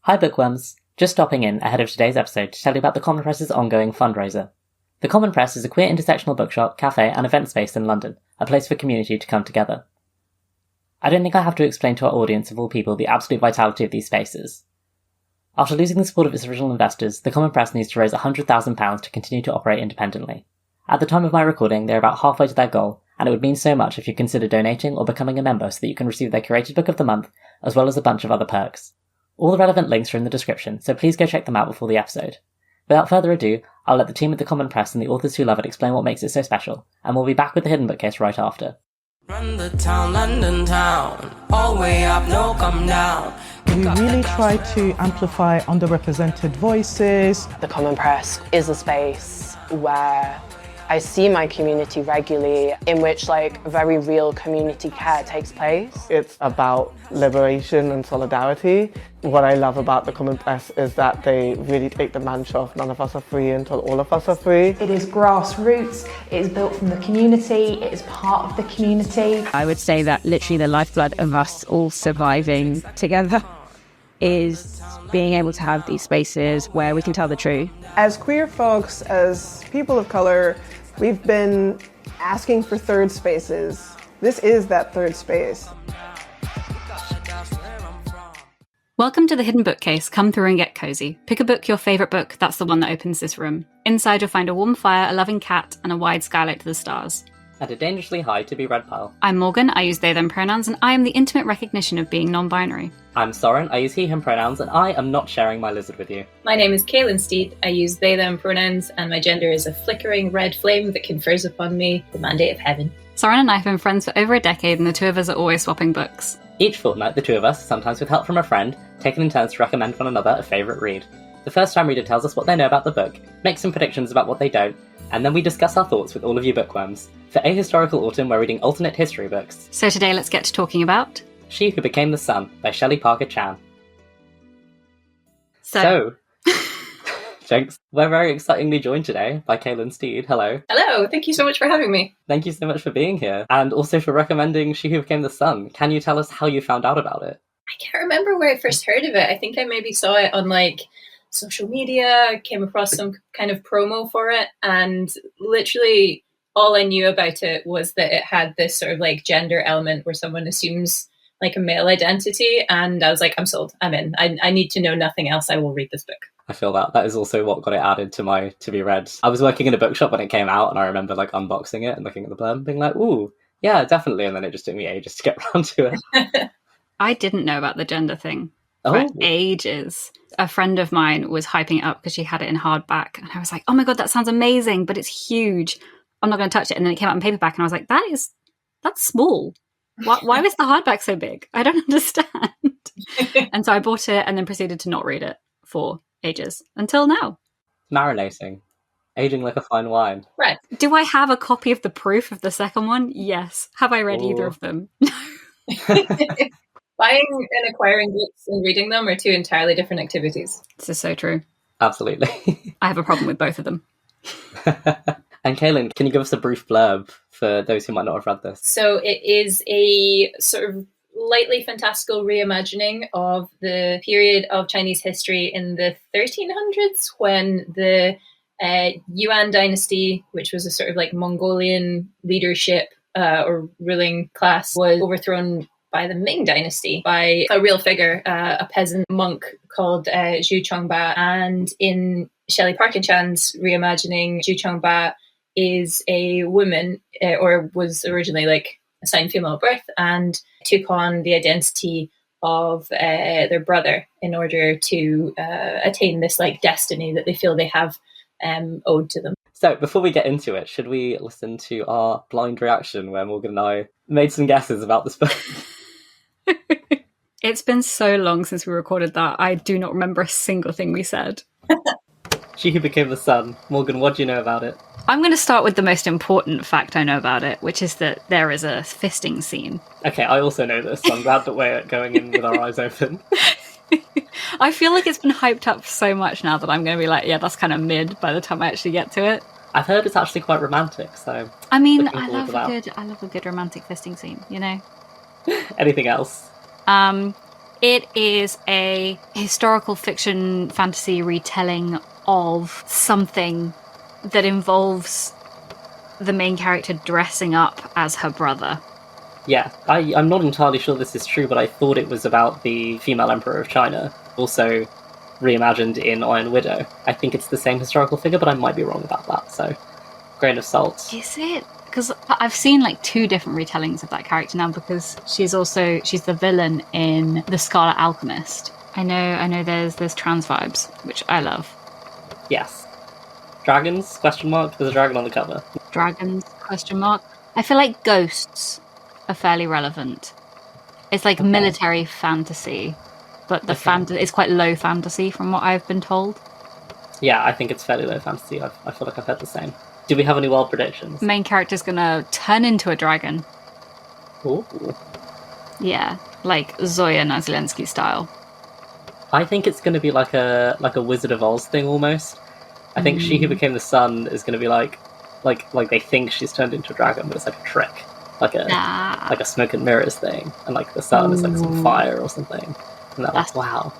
Hi bookworms! Just stopping in ahead of today's episode to tell you about the Common Press's ongoing fundraiser. The Common Press is a queer intersectional bookshop, cafe and event space in London, a place for community to come together. I don't think I have to explain to our audience of all people the absolute vitality of these spaces. After losing the support of its original investors, the Common Press needs to raise £100,000 to continue to operate independently. At the time of my recording, they're about halfway to their goal, and it would mean so much if you consider donating or becoming a member so that you can receive their curated book of the month, as well as a bunch of other perks. All the relevant links are in the description, so please go check them out before the episode. Without further ado, I'll let the team at the Common Press and the authors who love it explain what makes it so special, and we'll be back with the Hidden Bookcase right after. Run the town, London town, all way up, no come down. We really try to amplify underrepresented voices. The Common Press is a space where I see my community regularly, in which very real community care takes place. It's about liberation and solidarity. What I love about the Common Press is that they really take the mantra of none of us are free until all of us are free. It is grassroots, it is built from the community, it is part of the community. I would say that literally the lifeblood of us all surviving together is being able to have these spaces where we can tell the truth. As queer folks, as people of color, we've been asking for third spaces. This is that third space. Welcome to the Hidden Bookcase. Come through and get cozy. Pick a book, your favourite book, that's the one that opens this room. Inside you'll find a warm fire, a loving cat, and a wide skylight to the stars. And a dangerously high to be read pile. I'm Morgan, I use they them pronouns, and I am the intimate recognition of being non-binary. I'm Soren, I use he him pronouns, and I am not sharing my lizard with you. My name is Cailean Steed, I use they them pronouns, and my gender is a flickering red flame that confers upon me the mandate of heaven. Soren and I have been friends for over a decade, and the two of us are always swapping books. Each fortnight, the two of us, sometimes with help from a friend, taking in turns to recommend one another a favourite read. The first-time reader tells us what they know about the book, makes some predictions about what they don't, and then we discuss our thoughts with all of you bookworms. For Ahistorical Autumn, we're reading alternate history books. So today let's get to talking about She Who Became the Sun by Shelley Parker-Chan. So Jinx, we're very excitingly joined today by Cailean Steed. Hello. Hello, thank you so much for having me. Thank you so much for being here, and also for recommending She Who Became the Sun. Can you tell us how you found out about it? I can't remember where I first heard of it. I think I maybe saw it on social media, came across some kind of promo for it, and literally all I knew about it was that it had this sort of gender element where someone assumes a male identity, and I was like, I'm sold, I'm in. I need to know nothing else. I will read this book. I feel that is also what got it added to my to be read. I was working in a bookshop when it came out, and I remember unboxing it and looking at the blurb and being like, ooh, yeah, definitely, and then it just took me ages to get around to it. I didn't know about the gender thing for ages. A friend of mine was hyping it up because she had it in hardback, and I was like, oh my god, that sounds amazing, but it's huge. I'm not going to touch it. And then it came out in paperback, and I was like, that's small. Why was the hardback so big? I don't understand. And so I bought it and then proceeded to not read it for ages until now. Marinating. Aging like a fine wine. Right. Do I have a copy of the proof of the second one? Yes. Have I read either of them? No. Buying and acquiring books and reading them are two entirely different activities. This is so true. Absolutely. I have a problem with both of them. And Cailean, can you give us a brief blurb for those who might not have read this? So it is a sort of lightly fantastical reimagining of the period of Chinese history in the 1300s when the Yuan dynasty, which was a sort of Mongolian leadership or ruling class, was overthrown by the Ming dynasty, by a real figure, a peasant monk called Zhu Chongba. And in Shelley Parker-Chan's reimagining, Zhu Chongba is a woman, or was originally assigned female birth, and took on the identity of their brother in order to attain this destiny that they feel they have owed to them. So before we get into it, should we listen to our blind reaction where Morgan and I made some guesses about this book? It's been so long since we recorded that. I do not remember a single thing we said. She Who Became the Sun. Morgan, what do you know about it? I'm going to start with the most important fact I know about it, which is that there is a fisting scene. Okay, I also know this, so I'm glad that we're going in with our eyes open. I feel like it's been hyped up so much now that I'm going to be like, yeah, that's kind of mid by the time I actually get to it. I've heard it's actually quite romantic, so... I mean, I love a good romantic fisting scene, you know? Anything else? It is a historical fiction fantasy retelling of something that involves the main character dressing up as her brother. Yeah, I'm not entirely sure this is true, but I thought it was about the female emperor of China, also reimagined in Iron Widow. I think it's the same historical figure, but I might be wrong about that, so grain of salt. Is it? Because I've seen like 2 different retellings of that character now, because she's the villain in The Scarlet Alchemist. I know there's trans vibes, which I love. Yes. Dragons? Question mark? There's a dragon on the cover. Dragons? Question mark? I feel like ghosts are fairly relevant. It's like military fantasy, but it's quite low fantasy from what I've been told. Yeah, I think it's fairly low fantasy. I feel like I've heard the same. Do we have any wild predictions? Main character's gonna turn into a dragon. Ooh. Yeah, like Zoya Zelensky style. I think it's going to be like a Wizard of Oz thing almost. I think She Who Became the Sun is going to be like they think she's turned into a dragon, but it's like a trick, like a smoke and mirrors thing, and like the sun is like some fire or something. And that's wow,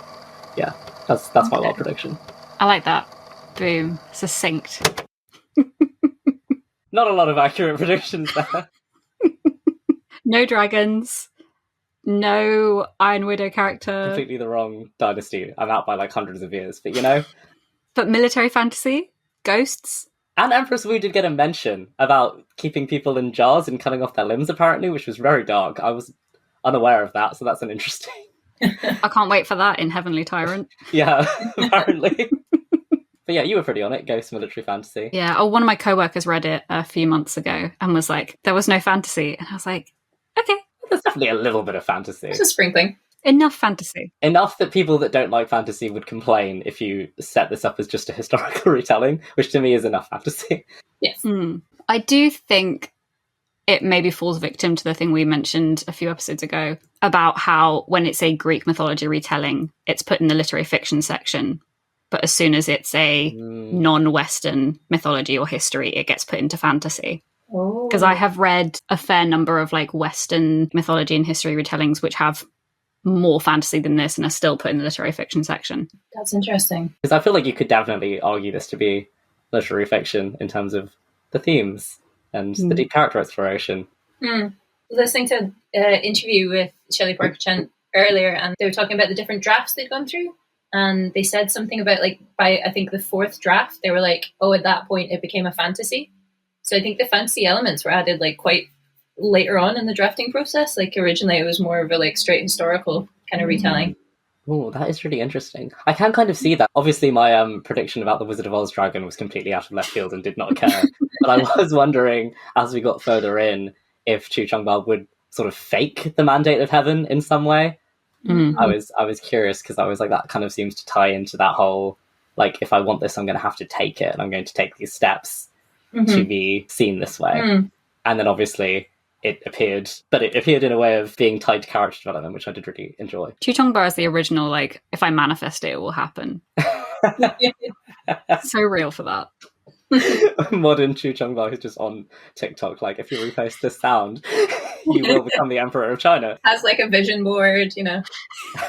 yeah, that's my wild prediction. I like that. Boom, succinct. Not a lot of accurate predictions there. No dragons. No Iron Widow character. Completely the wrong dynasty. I'm out by like hundreds of years, but you know. But military fantasy, ghosts. And Empress Wu did get a mention about keeping people in jars and cutting off their limbs, apparently, which was very dark. I was unaware of that, so that's an interesting. I can't wait for that in Heavenly Tyrant. Yeah, apparently. But yeah, you were pretty on it, ghost military fantasy. Yeah, one of my co-workers read it a few months ago and was like, there was no fantasy. And I was like, okay. There's definitely a little bit of fantasy. It's a spring thing. Enough fantasy. Enough that people that don't like fantasy would complain if you set this up as just a historical retelling, which to me is enough fantasy. Yes. I do think it maybe falls victim to the thing we mentioned a few episodes ago about how when it's a Greek mythology retelling, it's put in the literary fiction section. But as soon as it's a non-Western mythology or history, it gets put into fantasy. Because I have read a fair number of like Western mythology and history retellings which have more fantasy than this and are still put in the literary fiction section. That's interesting. Because I feel like you could definitely argue this to be literary fiction in terms of the themes and the deep character exploration. Listening to an interview with Shelley Parker-Chan earlier, and they were talking about the different drafts they'd gone through. And they said something about, like, by, I think, the 4th draft, they were like, oh, at that point, it became a fantasy. So I think the fantasy elements were added, like, quite later on in the drafting process. Like, originally, it was more of a, like, straight historical kind of retelling. Oh, that is really interesting. I can kind of see that. Obviously, my prediction about the Wizard of Oz dragon was completely out of left field and did not occur. But I was wondering, as we got further in, if Chu Chongbao would sort of fake the mandate of heaven in some way. I was curious because I was like, that kind of seems to tie into that whole, like, if I want this, I'm going to have to take it, and I'm going to take these steps to be seen this way. And then obviously it appeared, but it appeared in a way of being tied to character development, which I did really enjoy. Chu Chongbao is the original, like, if I manifest it, it will happen. So real for that. Modern Chu Chongbao who's just on TikTok, like, if you repost this sound, you will become the Emperor of China. Has like a vision board, you know.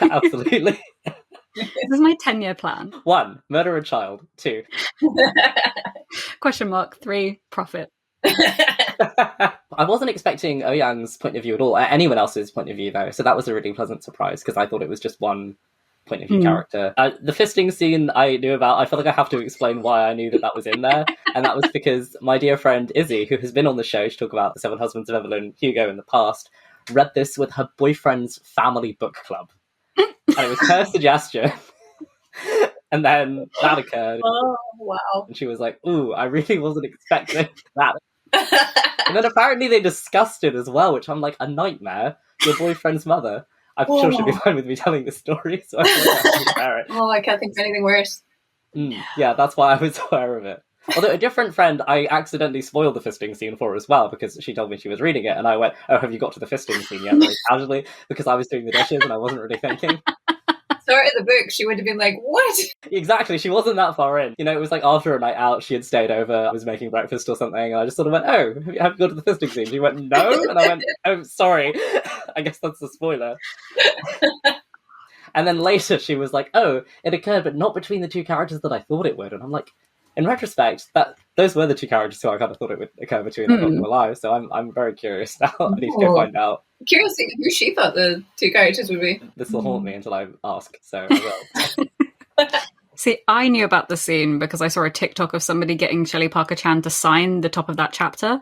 Absolutely. This is my 10-year plan. 1, murder a child. 2. Question mark. 3, profit. I wasn't expecting Ouyang's point of view at all, anyone else's point of view though, so that was a really pleasant surprise because I thought it was just one point of view character. The fisting scene I knew about. I feel like I have to explain why I knew that was in there, and that was because my dear friend Izzy, who has been on the show to talk about The Seven Husbands of Evelyn Hugo in the past, read this with her boyfriend's family book club. And it was her suggestion. And then that occurred. Oh, wow. And she was like, ooh, I really wasn't expecting that. And then apparently they discussed it as well, which I'm like, a nightmare. Your boyfriend's mother. I'm sure she'll be fine with me telling this story, so I can share it. Oh, I can't think of anything worse. Yeah, that's why I was aware of it. Although a different friend, I accidentally spoiled the fisting scene for as well, because she told me she was reading it, and I went, oh, have you got to the fisting scene yet? Very casually, because I was doing the dishes and I wasn't really thinking. Start of the book, she would have been like, what? Exactly, she wasn't that far in. You know, it was like after a night out, she had stayed over, I was making breakfast or something, and I just sort of went, oh, have you got to the fisting scene? She went, no? And I went, oh, sorry. I guess that's a spoiler. And then later she was like, oh, it occurred, but not between the two characters that I thought it would. And I'm like, in retrespect, those were the two characters who I kind of thought it would occur between them in live. So I'm very curious now. I need to go find out. Curious who she thought the two characters would be. This will haunt me until I ask, so I will. See, I knew about the scene because I saw a TikTok of somebody getting Shelley Parker-Chan to sign the top of that chapter.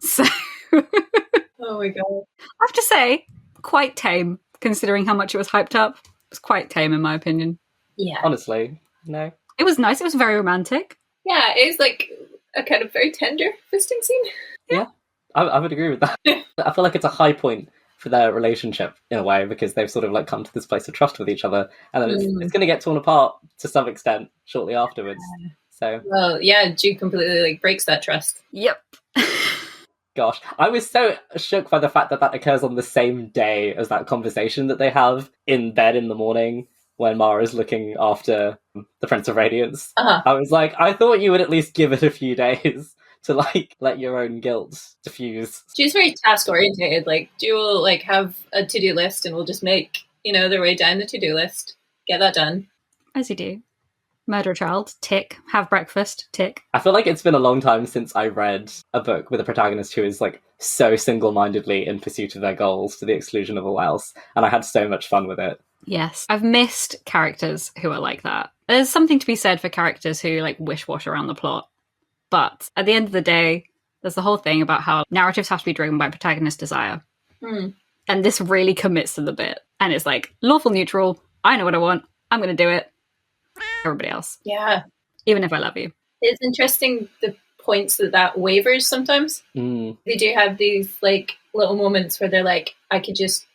So, oh my god. I have to say, quite tame, considering how much it was hyped up. It was quite tame, in my opinion. Yeah. Honestly, no. It was nice. It was very romantic. Yeah, it was like a kind of very tender fisting scene. Yeah, I would agree with that. I feel like it's a high point for their relationship in a way, because they've sort of like come to this place of trust with each other, and then it's going to get torn apart to some extent shortly afterwards. So, well, yeah, Jude completely like breaks that trust. Yep. Gosh, I was so shook by the fact that that occurs on the same day as that conversation that they have in bed in the morning when Mara's looking after the Prince of Radiance. I was like, I thought you would at least give it a few days to like let your own guilt diffuse. She's very task oriented. Like, Ju will like have a to-do list and will just make, their way down the to-do list, get that done. As you do. Murder a child, tick. Have breakfast, tick. I feel like it's been a long time since I read a book with a protagonist who is like so single-mindedly in pursuit of their goals to the exclusion of all else, and I had so much fun with it. Yes, I've missed characters who are like that. There's something to be said for characters who like wish-wash around the plot. But at the end of the day, there's the whole thing about how narratives have to be driven by protagonist desire. And this really commits to the bit. And it's like, lawful neutral, I know what I want, I'm going to do it. Everybody else. Yeah. Even if I love you. It's interesting the points that wavers sometimes. They do have these like little moments where they're like, I could just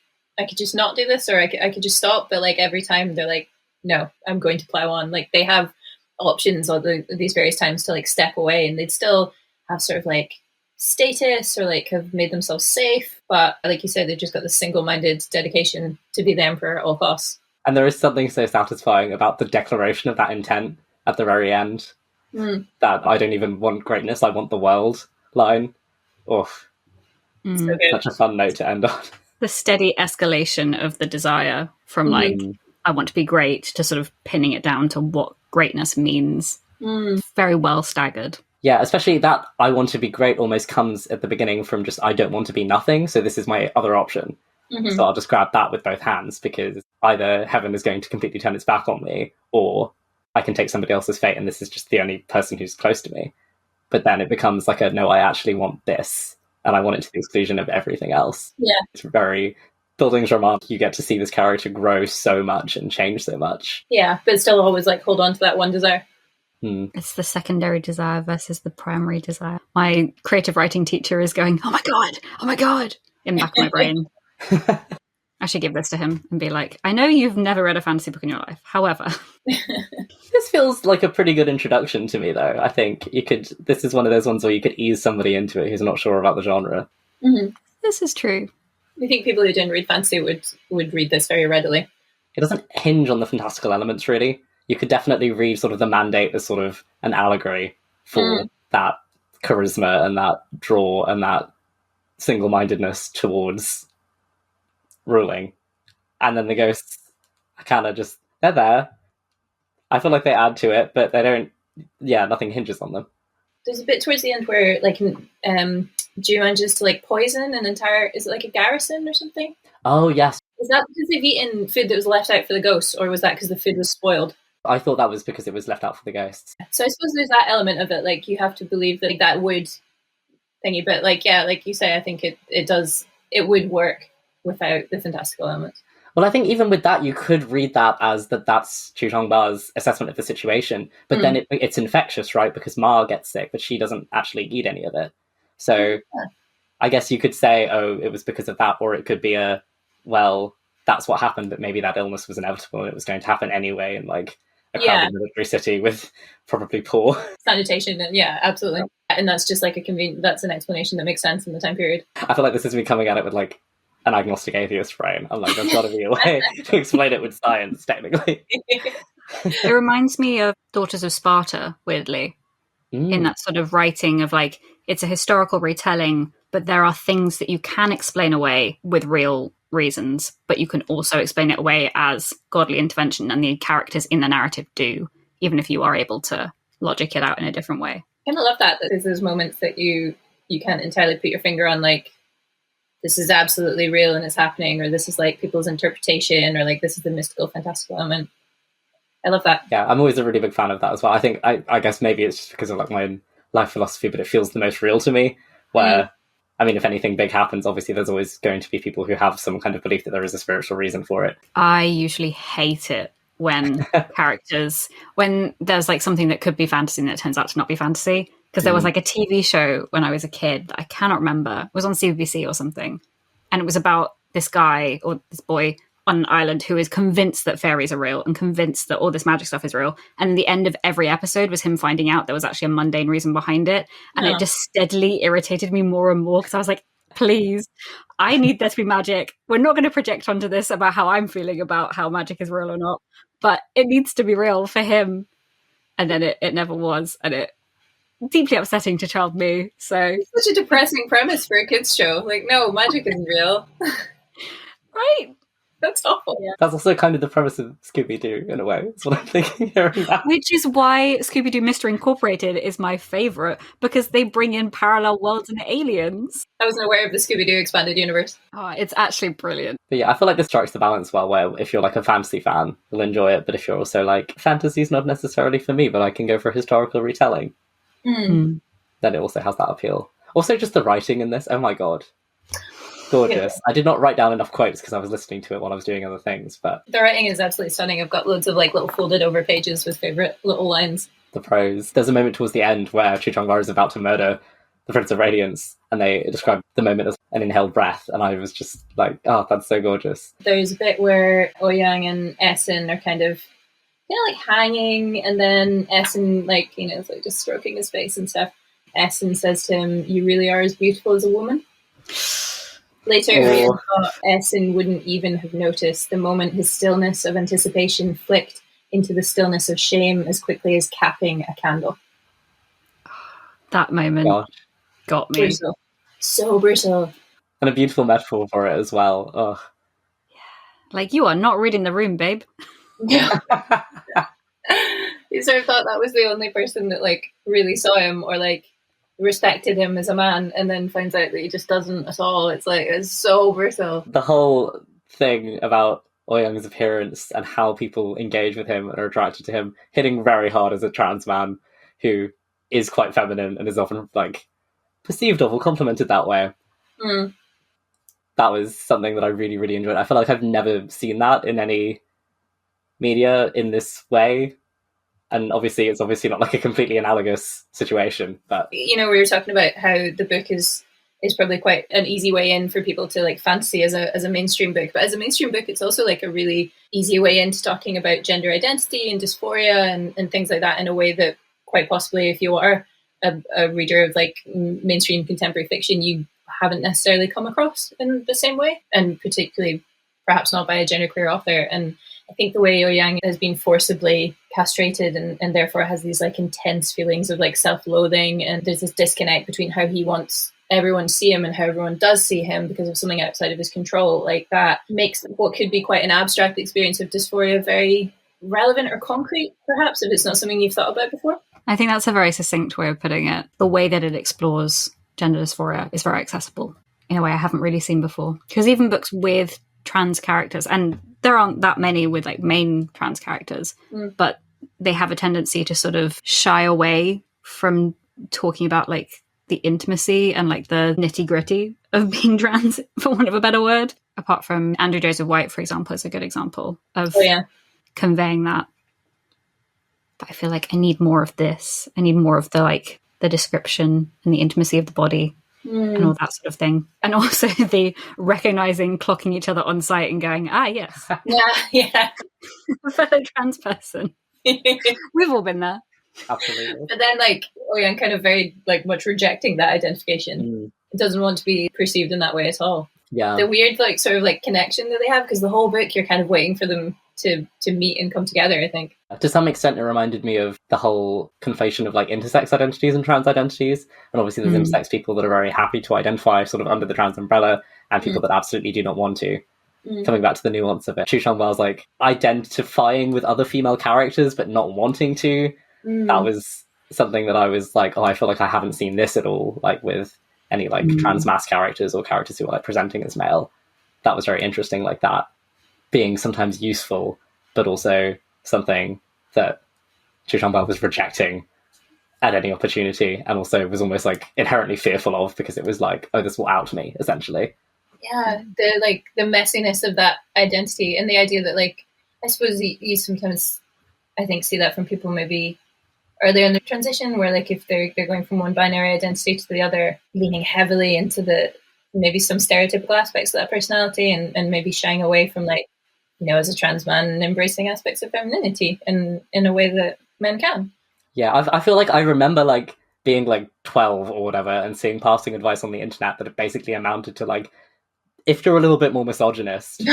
not do this, or I could just stop. But like every time they're like, no, I'm going to plow on. Like they have options or these various times to like step away, and they'd still have sort of like status or like have made themselves safe, but like you said, they've just got this single-minded dedication to be the emperor at all costs. And there is something so satisfying about the declaration of that intent at the very end, that I don't even want greatness, I want the world line. Oof. So such a fun note to end on. The steady escalation of the desire from like I want to be great to sort of pinning it down to what greatness means. Very well staggered. Yeah, especially that I want to be great almost comes at the beginning from just I don't want to be nothing, so this is my other option. So I'll just grab that with both hands, because either heaven is going to completely turn its back on me, or I can take somebody else's fate and this is just the only person who's close to me. But then it becomes like no, I actually want this, and I want it to the exclusion of everything else. Yeah. It's very Bildungsroman. You get to see this character grow so much and change so much. Yeah, but still always like hold on to that one desire. It's the secondary desire versus the primary desire. My creative writing teacher is going, oh my god, in the back of my brain. I should give this to him and be like, I know you've never read a fantasy book in your life. However, this feels like a pretty good introduction to me, though. I think this is one of those ones where you could ease somebody into it who's not sure about the genre. This is true. I think people who didn't read fantasy would read this very readily. It doesn't hinge on the fantastical elements, really. You could definitely read sort of the mandate as sort of an allegory for that charisma and that draw and that single-mindedness towards ruling. And then the ghosts are kind of just, they're there. I feel like they add to it, but they don't, nothing hinges on them. There's a bit towards the end where like Ju manages to like poison an entire, is it like a garrison or something? Oh, yes. Is that because they've eaten food that was left out for the ghosts, or was that because the food was spoiled? I thought that was because it was left out for the ghosts. So I suppose there's that element of it, like you have to believe that that would thingy, but like, yeah, like you say, I think it would work without the fantastical element. Well, I think even with that, you could read that as that's Chu Tongba's assessment of the situation, but then it's infectious, right? Because Ma gets sick, but she doesn't actually eat any of it. So I guess you could say, oh, it was because of that, or it could be that's what happened, but maybe that illness was inevitable and it was going to happen anyway, and like a crowded military city with probably poor sanitation. And yeah, absolutely. And that's just like that's an explanation that makes sense in the time period. I feel like this is me coming at it with like an agnostic atheist frame. I'm like, there's got to be a way to explain it with science, technically. It reminds me of Daughters of Sparta, weirdly, in that sort of writing of like, it's a historical retelling, but there are things that you can explain away with real reasons, but you can also explain it away as godly intervention, and the characters in the narrative do, even if you are able to logic it out in a different way. I kind of love that there's those moments that you can't entirely put your finger on, like, this is absolutely real and it's happening, or this is like people's interpretation, or like this is the mystical, fantastical element. I love that. Yeah, I'm always a really big fan of that as well. I think, I guess maybe it's just because of like my own life philosophy, but it feels the most real to me, where, I mean, if anything big happens, obviously there's always going to be people who have some kind of belief that there is a spiritual reason for it. I usually hate it when when there's like something that could be fantasy and it turns out to not be fantasy. Because there was like a TV show when I was a kid that I cannot remember. It was on CBBC or something. And it was about this guy or this boy on an island who is convinced that fairies are real and convinced that all this magic stuff is real. And the end of every episode was him finding out there was actually a mundane reason behind it. And it just steadily irritated me more and more because I was like, please, I need there to be magic. We're not going to project onto this about how I'm feeling about how magic is real or not, but it needs to be real for him. And then it never was. And it deeply upsetting to child me. So it's such a depressing premise for a kids show. Like, no, magic isn't real. Right? That's awful. Yeah. That's also kind of the premise of Scooby-Doo, in a way. That's what I'm thinking here. Which is why Scooby-Doo Mystery Incorporated is my favourite, because they bring in parallel worlds and aliens. I wasn't aware of the Scooby-Doo expanded universe. Oh, it's actually brilliant. But yeah, I feel like this strikes the balance well, where if you're like a fantasy fan, you'll enjoy it, but if you're also like, fantasy's not necessarily for me, but I can go for historical retelling, then it also has that appeal. Also, just the writing in this, oh my god. Gorgeous. Yeah. I did not write down enough quotes because I was listening to it while I was doing other things, but the writing is absolutely stunning. I've got loads of like little folded over pages with favourite little lines. The prose. There's a moment towards the end where Chuchonglar is about to murder the Prince of Radiance, and they describe the moment as an inhaled breath, and I was just like, oh, that's so gorgeous. There's a bit where Ouyang and Essen are kind of like hanging, and then Essen, like, you know, is like just stroking his face and stuff. Essen says to him, "You really are as beautiful as a woman." Later, Xiran thought Essen wouldn't even have noticed the moment his stillness of anticipation flicked into the stillness of shame as quickly as capping a candle. That moment got me. Brutal. So brutal. And a beautiful metaphor for it as well. Ugh. Yeah. Like, you are not reading the room, babe. Yeah. You sort of thought that was the only person that like really saw him or like respected him as a man, and then finds out that he just doesn't at all. It's like, it's so brutal. The whole thing about Ouyang's appearance and how people engage with him and are attracted to him, hitting very hard as a trans man who is quite feminine and is often like perceived of or complimented that way. That was something that I really, really enjoyed. I feel like I've never seen that in any media in this way. And obviously, it's obviously not like a completely analogous situation, but you know, we were talking about how the book is probably quite an easy way in for people to like fantasy as a mainstream book. But as a mainstream book, it's also like a really easy way into talking about gender identity and dysphoria and things like that in a way that quite possibly, if you are a reader of like mainstream contemporary fiction, you haven't necessarily come across in the same way, and particularly perhaps not by a genderqueer author. And I think the way Ouyang has been forcibly castrated and therefore has these like intense feelings of like self-loathing, and there's this disconnect between how he wants everyone to see him and how everyone does see him because of something outside of his control, like that makes what could be quite an abstract experience of dysphoria very relevant or concrete, perhaps, if it's not something you've thought about before. I think that's a very succinct way of putting it. The way that it explores gender dysphoria is very accessible in a way I haven't really seen before. Because even books with trans characters, and there aren't that many with like main trans characters, but they have a tendency to sort of shy away from talking about like the intimacy and like the nitty gritty of being trans, for want of a better word. Apart from Andrew Joseph White, for example, is a good example of conveying that. But I feel like I need more of this. I need more of the like the description and the intimacy of the body. And all that sort of thing. And also the recognizing, clocking each other on site and going, yes. Yeah. A fellow trans person. We've all been there. Absolutely. But then like Ouyang kind of very like much rejecting that identification. It doesn't want to be perceived in that way at all. Yeah. The weird like sort of like connection that they have, because the whole book you're kind of waiting for them to meet and come together, I think. To some extent, it reminded me of the whole conflation of like intersex identities and trans identities. And obviously there's intersex people that are very happy to identify sort of under the trans umbrella, and people that absolutely do not want to. coming back to the nuance of it, Chu Changbao's like identifying with other female characters but not wanting to. That was something that I was like, oh, I feel like I haven't seen this at all, like with any like trans mass characters or characters who are like presenting as male. That was very interesting, like that being sometimes useful, but also something that Chu Changbao was rejecting at any opportunity, and also was almost like inherently fearful of, because it was like, oh, this will out me, essentially. Yeah, the messiness of that identity, and the idea that, like, I suppose you sometimes, I think, see that from people maybe earlier in the transition, where like if they're going from one binary identity to the other, leaning heavily into the maybe some stereotypical aspects of that personality, and maybe shying away from, like, you know, as a trans man, and embracing aspects of femininity in a way that men can. Yeah, I feel like I remember like being like 12 or whatever and seeing passing advice on the internet that it basically amounted to like, if you're a little bit more misogynist,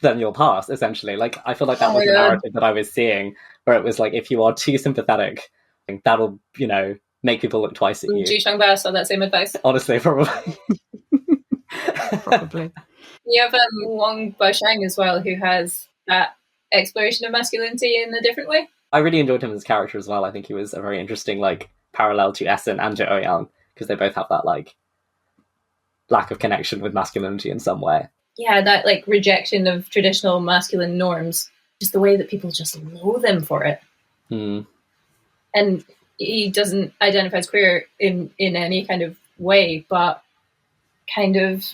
then you'll pass, essentially. Like, I feel like that was the narrative that I was seeing, where it was like, if you are too sympathetic, that'll, you know, make people look twice at you. Zhu Shangbao saw that same advice. Honestly, probably. Probably. You have Wang Baoshang as well, who has that exploration of masculinity in a different way. I really enjoyed him as a character as well. I think he was a very interesting, like, parallel to Essen and to Ouyang, because they both have that, like, lack of connection with masculinity in some way. Yeah, that, like, rejection of traditional masculine norms, just the way that people just loathe him for it. And he doesn't identify as queer in any kind of way, but kind of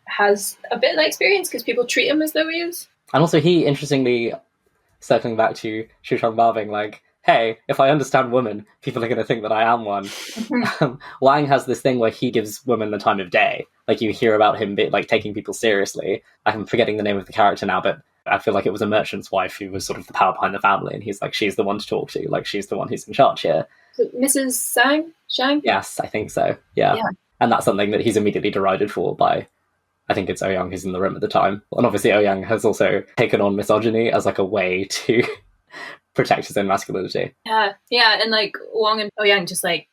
has a bit of that experience because people treat him as though he is. And also he, interestingly, circling back to Xu Changba being like, hey, if I understand women, people are going to think that I am one. Wang has this thing where he gives women the time of day. Like, you hear about him like taking people seriously. I'm forgetting the name of the character now, but I feel like it was a merchant's wife who was sort of the power behind the family, and he's like, she's the one to talk to. Like, she's the one who's in charge here. Mrs. Shang? Yes, I think so. Yeah. And that's something that he's immediately derided for by, I think it's Ouyang who's in the room at the time. And obviously Ouyang has also taken on misogyny as like a way to protect his own masculinity. Yeah, and like Wang and Ouyang just like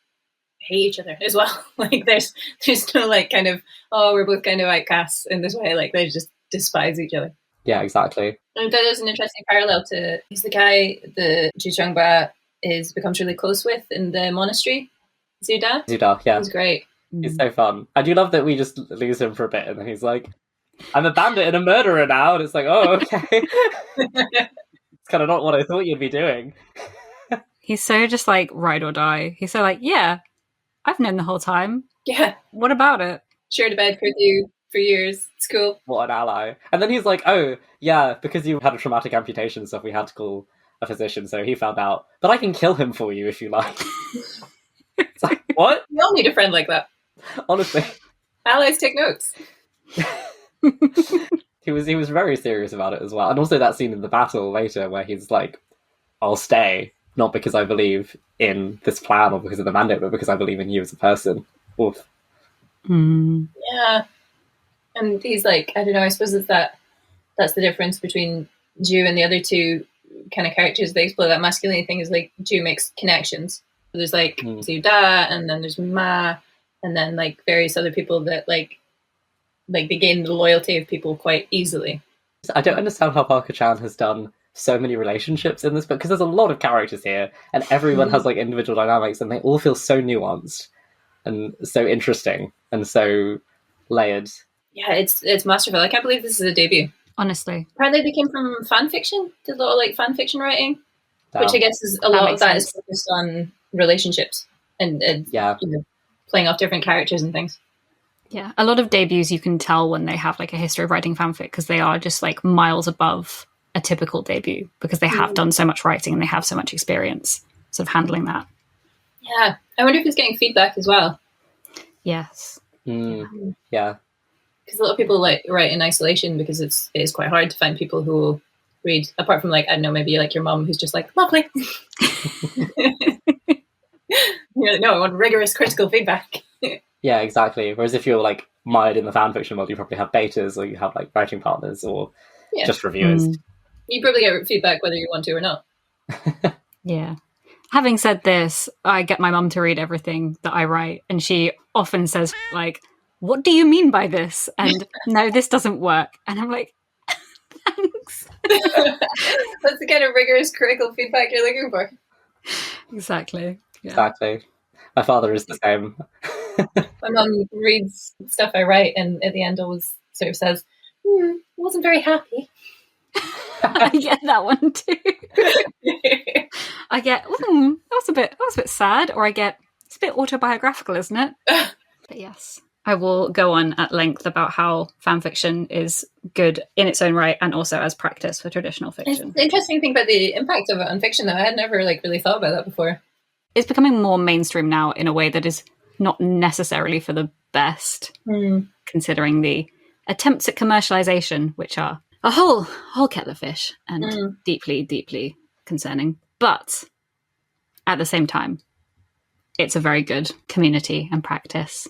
hate each other as well. Like there's no like kind of, oh, we're both kind of outcasts in this way. Like they just despise each other. Yeah, exactly. And that is an interesting parallel to, he's the guy the Zhu Changba becomes really close with in the monastery. Zuda, yeah. He's great. He's so fun. I do love that we just lose him for a bit and then he's like, I'm a bandit and a murderer now. And it's like, oh, okay. It's kind of not what I thought you'd be doing. He's so just like ride or die. He's so like, yeah, I've known the whole time. Yeah. What about it? Shared a bed with you for years. It's cool. What an ally. And then he's like, oh, yeah, because you had a traumatic amputation and stuff, we had to call a physician, so he found out. But I can kill him for you if you like. It's like, what? We all need a friend like that. Honestly. Allies take notes. He was very serious about it as well. And also that scene in the battle later where he's like, I'll stay, not because I believe in this plan or because of the mandate, but because I believe in you as a person. Oof. Yeah. And he's like, I don't know, I suppose that's the difference between Zhu and the other two kind of characters. They explore that masculinity thing, is like Zhu makes connections. There's like Zhu Da, and then there's Ma, and then like various other people that like they gain the loyalty of people quite easily. I don't understand how Parker-Chan has done so many relationships in this book, because there's a lot of characters here and everyone has like individual dynamics and they all feel so nuanced and so interesting and so layered. Yeah, it's masterful. I can't believe this is a debut. Honestly. Apparently they came from fan fiction, did a lot of like fan fiction writing, which I guess is a That lot of makes that sense. is focused on relationships and yeah, you know, playing off different characters and things. Yeah, a lot of debuts you can tell when they have like a history of writing fanfic because they are just like miles above a typical debut because they have done so much writing and they have so much experience sort of handling that. Yeah, I wonder if he's getting feedback as well. Yes. Yeah. Because a lot of people like write in isolation because it is quite hard to find people who will read, apart from like, I don't know, maybe like your mum who's just like, lovely. You're like, no, I want rigorous critical feedback. Yeah, exactly. Whereas if you're like mired in the fan fiction world, you probably have betas or you have like writing partners or just reviewers. You probably get feedback whether you want to or not. Yeah. Having said this, I get my mum to read everything that I write, and she often says like, what do you mean by this? And no, this doesn't work. And I'm like, Thanks. That's the kind of rigorous critical feedback you're looking for. Exactly. Yeah. Exactly. My father is the same. My mum reads stuff I write and at the end always sort of says, wasn't very happy. I get that one too. I get, that was a bit sad, or I get, it's a bit autobiographical, isn't it? But yes, I will go on at length about how fanfiction is good in its own right and also as practice for traditional fiction. It's an interesting thing about the impact of it on fiction, though. I had never really thought about that before. It's becoming more mainstream now in a way that is not necessarily for the best, considering the attempts at commercialization, which are a whole kettle of fish and deeply, deeply concerning. But at the same time, it's a very good community and practice,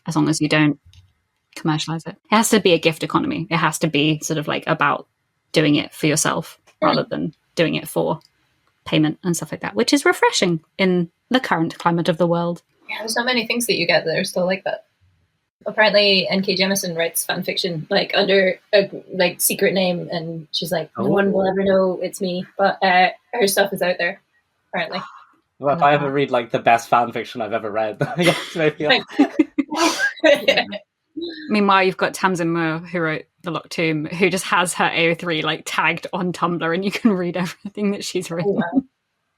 as long as you don't commercialize it. It has to be a gift economy. It has to be sort of like about doing it for yourself rather than doing it for payment and stuff like that, which is refreshing in the current climate of the world. Yeah, there's not many things that you get that are still like that. Apparently, N.K. Jemisin writes fan fiction like under a like secret name, and she's like, no one will ever know it's me. But her stuff is out there, apparently. Well, if I ever read like the best fan fiction I've ever read, I guess maybe. Meanwhile, you've got Tamsin Moore, who wrote The Locked Tomb, who just has her AO3 like tagged on Tumblr, and you can read everything that she's written. Oh, wow.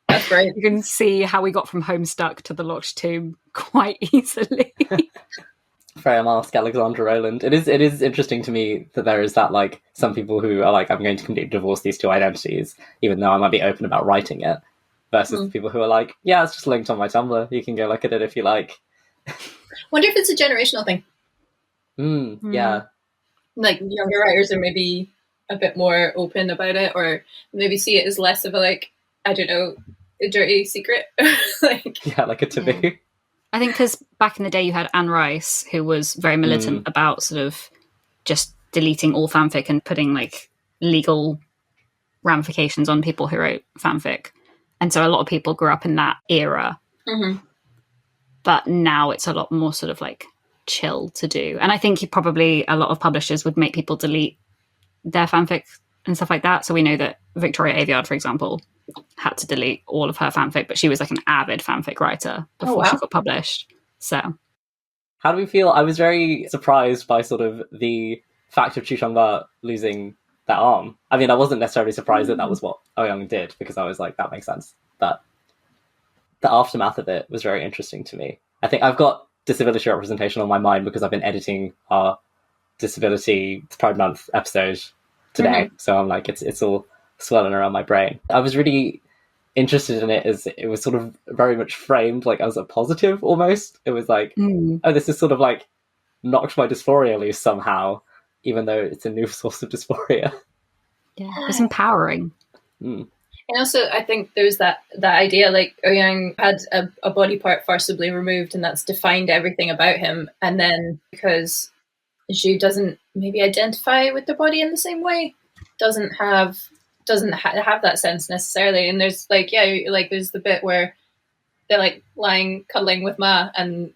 That's great. You can see how we got from Homestuck to The Locked Tomb quite easily. Freya Mask, Alexandra Rowland. It is interesting to me that there is that like some people who are like, I'm going to completely divorce these two identities, even though I might be open about writing it, versus people who are like, yeah, it's just linked on my Tumblr. You can go look at it if you like. Wonder if it's a generational thing. Yeah. Like younger writers are maybe a bit more open about it, or maybe see it as less of a like, I don't know, a dirty secret. Like a taboo. Yeah. I think because back in the day you had Anne Rice, who was very militant about sort of just deleting all fanfic and putting like legal ramifications on people who wrote fanfic. And so a lot of people grew up in that era. But now it's a lot more sort of like chill to do. And I think probably a lot of publishers would make people delete their fanfic and stuff like that. So we know that Victoria Aveyard, for example, had to delete all of her fanfic, but she was like an avid fanfic writer before she got published. So how do we feel? I was very surprised by sort of the fact of Chu Changba losing that arm. I mean, I wasn't necessarily surprised that was what Ouyang did, because I was like, that makes sense. But the aftermath of it was very interesting to me. I think I've got disability representation on my mind because I've been editing our Disability Pride Month episode today. So I'm like, it's all swirling around my brain. I was really interested in it as it was sort of very much framed like as a positive almost. It was like, oh, this is sort of like knocked my dysphoria loose somehow, even though it's a new source of dysphoria. Yeah, it's empowering. And also, I think there's that idea, like Ouyang had a body part forcibly removed, and that's defined everything about him. And then because Zhu doesn't maybe identify with the body in the same way, doesn't have that sense necessarily. And there's like, there's the bit where they're like lying cuddling with Ma and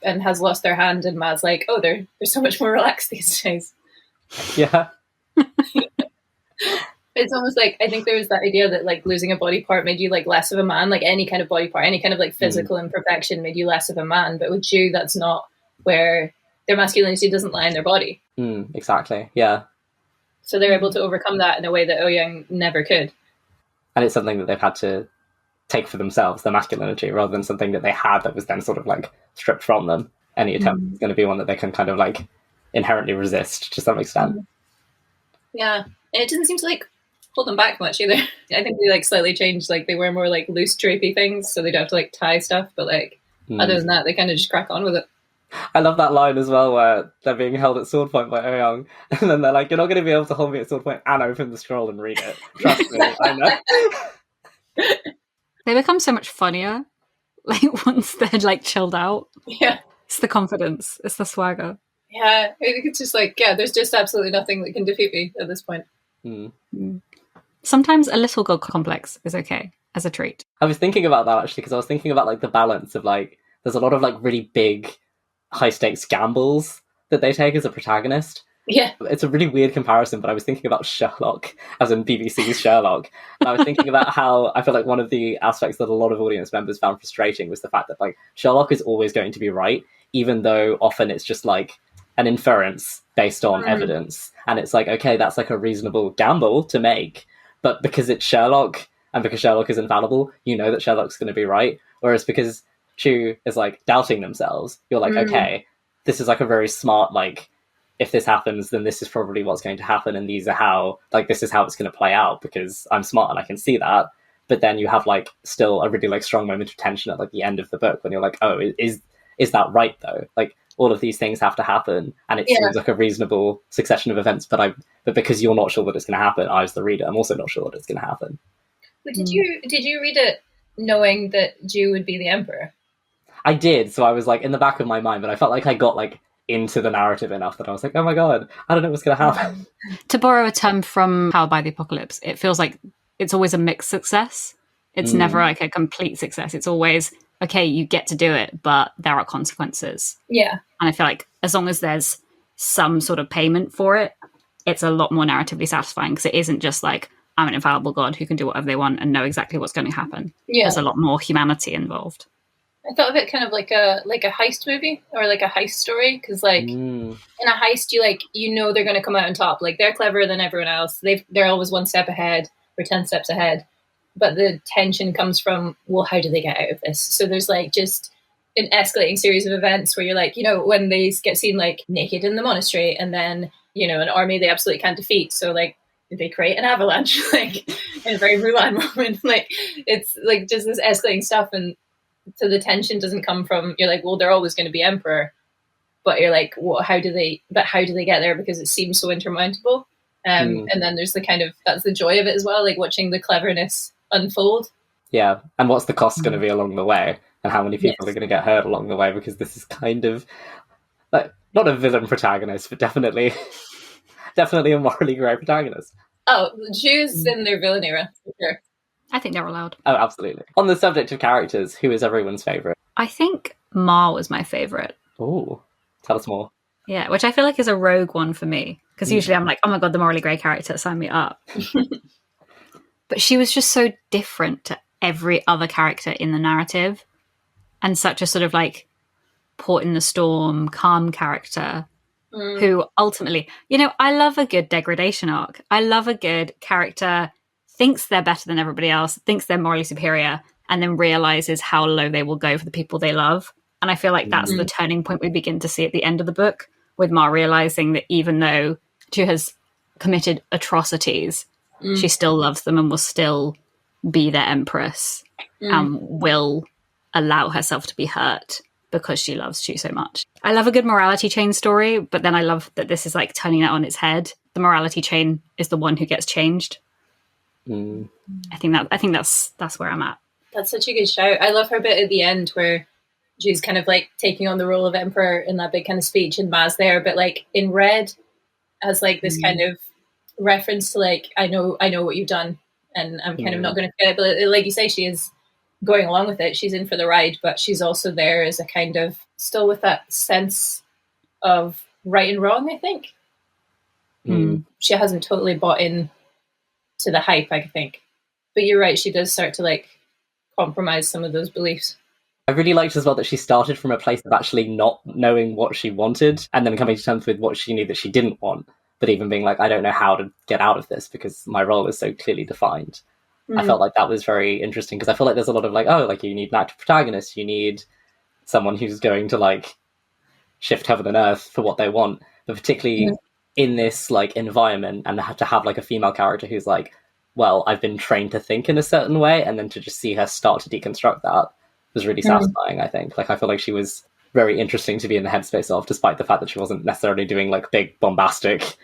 has lost their hand, and Ma's like, oh, they're so much more relaxed these days. Yeah. It's almost like, I think there was that idea that like losing a body part made you like less of a man, like any kind of body part, any kind of like physical imperfection made you less of a man. But with Zhu, that's not where their masculinity doesn't lie in their body. Exactly. Yeah. So they're able to overcome that in a way that Ouyang never could. And it's something that they've had to take for themselves, their masculinity, rather than something that they had that was then sort of like stripped from them. Any attempt is going to be one that they can kind of like inherently resist to some extent. Yeah. And it doesn't seem to like hold them back much either. I think they like slightly changed, like they wear more like loose drapey things so they don't have to like tie stuff, but like other than that they kind of just crack on with it. I love that line as well where they're being held at sword point by Ouyang, and then they're like, you're not going to be able to hold me at sword point and open the scroll and read it. Trust me, I know. They become so much funnier like once they're like chilled out. Yeah. It's the confidence, it's the swagger. Yeah, I think it's just like, there's just absolutely nothing that can defeat me at this point. Sometimes a little god complex is okay as a treat. I was thinking about that actually, because I was thinking about like the balance of like, there's a lot of like really big high stakes gambles that they take as a protagonist, Yeah. It's a really weird comparison, but I was thinking about Sherlock, as in BBC's Sherlock. And I was thinking about how I feel like one of the aspects that a lot of audience members found frustrating was the fact that like Sherlock is always going to be right, even though often it's just like an inference based on evidence. And it's like, okay, that's like a reasonable gamble to make. But because it's Sherlock, and because Sherlock is infallible, you know that Sherlock's going to be right. Whereas because Chu is like doubting themselves, you're like, okay, this is like a very smart, like, if this happens, then this is probably what's going to happen, and these are how, like, this is how it's going to play out because I'm smart and I can see that. But then you have like still a really like strong moment of tension at like the end of the book when you're like, oh, is that right though? Like all of these things have to happen, and it seems like a reasonable succession of events. But because you're not sure that it's going to happen, I as the reader, I'm also not sure that it's going to happen. But did you read it knowing that Zhu would be the emperor? I did, so I was like in the back of my mind, but I felt like I got like into the narrative enough that I was like, oh my god, I don't know what's going to happen. To borrow a term from Powered by the Apocalypse, it feels like it's always a mixed success. It's never like a complete success. It's always, okay, you get to do it, but there are consequences. Yeah. And I feel like as long as there's some sort of payment for it, it's a lot more narratively satisfying because it isn't just like, I'm an infallible god who can do whatever they want and know exactly what's going to happen. Yeah. There's a lot more humanity involved. I thought of it kind of like a heist movie or like a heist story, because like in a heist you know they're going to come out on top. Like they're cleverer than everyone else. They're always one step ahead or 10 steps ahead. But the tension comes from, well, how do they get out of this? So there's like just an escalating series of events where you're like, you know, when they get seen like naked in the monastery, and then, you know, an army they absolutely can't defeat. So like they create an avalanche, like in a very Mulan moment. Like it's like just this escalating stuff, and so the tension doesn't come from, you're like, well, they're always going to be emperor, but you're like, well, how do they get there, because it seems so intermountable. And then there's the kind of, that's the joy of it as well, like watching the cleverness unfold. Yeah, and what's the cost going to be along the way, and how many people are going to get hurt along the way, because this is kind of like not a villain protagonist, but definitely a morally grey protagonist. Oh, Jews in their villain era, for sure. I think they're allowed. Oh, absolutely. On the subject of characters, who is everyone's favourite? I think Ma was my favourite. Oh, tell us more. Yeah, which I feel like is a rogue one for me, because usually I'm like, oh my god, the morally grey character, sign me up. But she was just so different to every other character in the narrative, and such a sort of like port in the storm, calm character who ultimately, you know, I love a good degradation arc. I love a good character thinks they're better than everybody else, thinks they're morally superior, and then realizes how low they will go for the people they love. And I feel like that's the turning point we begin to see at the end of the book, with Ma realizing that even though she has committed atrocities, she still loves them and will still be their empress and will allow herself to be hurt because she loves Chu so much. I love a good morality chain story, but then I love that this is like turning that on its head. The morality chain is the one who gets changed. I think that's where I'm at. That's such a good shout. I love her bit at the end where she's kind of like taking on the role of emperor in that big kind of speech, and Ma's there, but like in red as like this kind of reference to like, I know what you've done, and I'm kind of not going to forget it. But like you say, she is going along with it. She's in for the ride, but she's also there as a kind of still with that sense of right and wrong, I think. She hasn't totally bought in to the hype, I think. But you're right, she does start to like compromise some of those beliefs. I really liked as well that she started from a place of actually not knowing what she wanted, and then coming to terms with what she knew that she didn't want, but even being like, I don't know how to get out of this because my role is so clearly defined. I felt like that was very interesting, because I feel like there's a lot of like, oh, like you need an active protagonist, you need someone who's going to like shift heaven and earth for what they want, but particularly in this like environment, and to have like a female character who's like, well, I've been trained to think in a certain way, and then to just see her start to deconstruct that was really satisfying, I think. Like, I feel like she was very interesting to be in the headspace of, despite the fact that she wasn't necessarily doing like big bombastic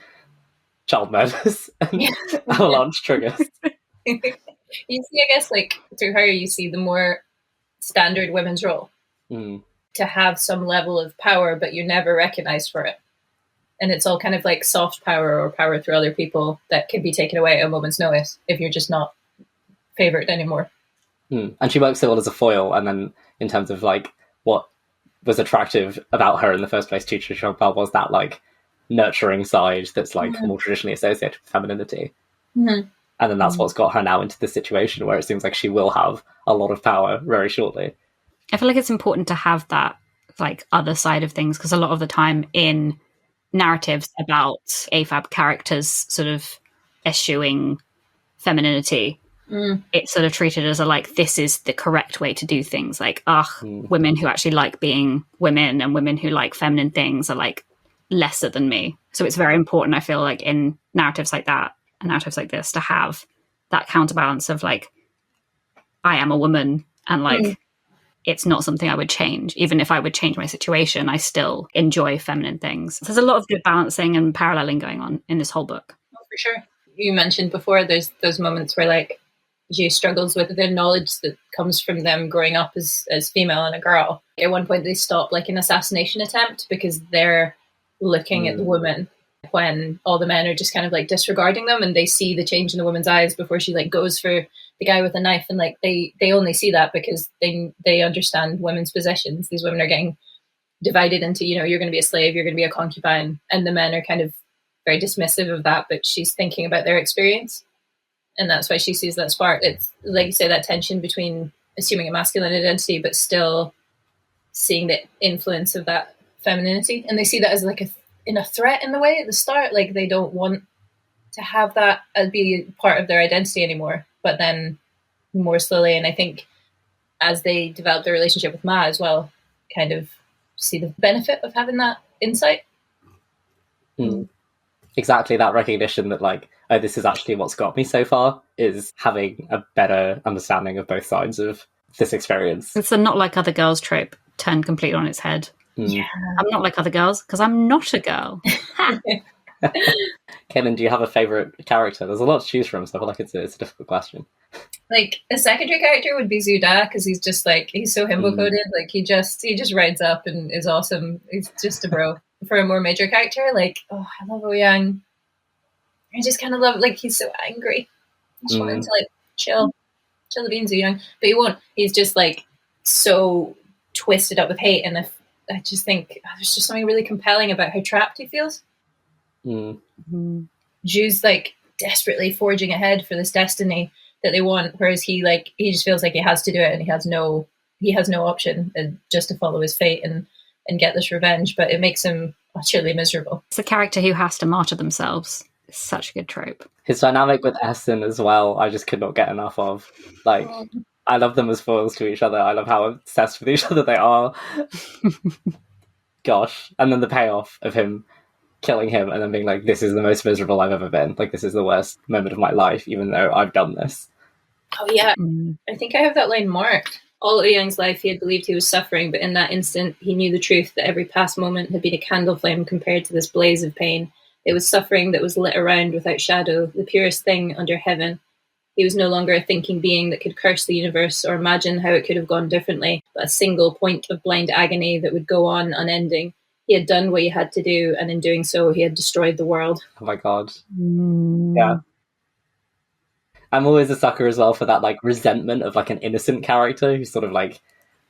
child murders and avalanche triggers. You see, I guess, like through her, you see the more standard women's role to have some level of power, but you're never recognized for it. And it's all kind of like soft power or power through other people that can be taken away at a moment's notice if you're just not favored anymore. And she works so well as a foil. And then in terms of like what was attractive about her in the first place, Chi Chong was that like nurturing side that's like more traditionally associated with femininity. And then that's what's got her now into this situation where it seems like she will have a lot of power very shortly. I feel like it's important to have that like other side of things, because a lot of the time in narratives about AFAB characters sort of eschewing femininity, it's sort of treated as a like, this is the correct way to do things. Like, women who actually like being women and women who like feminine things are like lesser than me. So it's very important, I feel like, in narratives like that and narratives like this to have that counterbalance of like, I am a woman and like, it's not something I would change. Even if I would change my situation, I still enjoy feminine things. There's a lot of good balancing and paralleling going on in this whole book. Oh, for sure. You mentioned before, there's those moments where like Zhao struggles with the knowledge that comes from them growing up as female and a girl. At one point they stop like an assassination attempt because they're looking at the woman when all the men are just kind of like disregarding them, and they see the change in the woman's eyes before she like goes for the guy with a knife, and like they only see that because they understand women's positions. These women are getting divided into, you know, you're going to be a slave, you're going to be a concubine, and the men are kind of very dismissive of that, but she's thinking about their experience, and that's why she sees that spark. It's like you say, that tension between assuming a masculine identity but still seeing the influence of that femininity, and they see that as like a threat in the way at the start. Like they don't want to have that as be part of their identity anymore, but then more slowly, and I think as they develop their relationship with Ma as well, kind of see the benefit of having that insight. Exactly, that recognition that like, oh, this is actually what's got me so far, is having a better understanding of both sides of this experience. It's a not like other girls trope turned completely on its head. Yeah. I'm not like other girls because I'm not a girl. Cailean, do you have a favourite character? There's a lot to choose from, so I feel like it's a difficult question. Like a secondary character would be Zhu, because he's just like, he's so himbo coded. Like he just rides up and is awesome. He's just a bro. For a more major character, like, oh, I love Ouyang. I just kind of love, like, he's so angry. I just want him to like chill the beans, Ouyang, but he won't. He's just like so twisted up with hate, and I just think there's just something really compelling about how trapped he feels. Zhu's like desperately forging ahead for this destiny that they want, whereas he just feels like he has to do it, and he has no option just to follow his fate and get this revenge, but it makes him utterly miserable. It's a character who has to martyr themselves. It's such a good trope. His dynamic with Essen as well, I just could not get enough of. Like, I love them as foils to each other. I love how obsessed with each other they are. Gosh. And then the payoff of him killing him and then being like, this is the most miserable I've ever been. Like, this is the worst moment of my life, even though I've done this. Oh, yeah. I think I have that line marked. All Ouyang's life he had believed he was suffering, but in that instant he knew the truth that every past moment had been a candle flame compared to this blaze of pain. It was suffering that was lit around without shadow, the purest thing under heaven. He was no longer a thinking being that could curse the universe or imagine how it could have gone differently, but a single point of blind agony that would go on unending. He had done what he had to do, and in doing so he had destroyed the world. Oh my god. Yeah. I'm always a sucker as well for that like resentment of like an innocent character who sort of like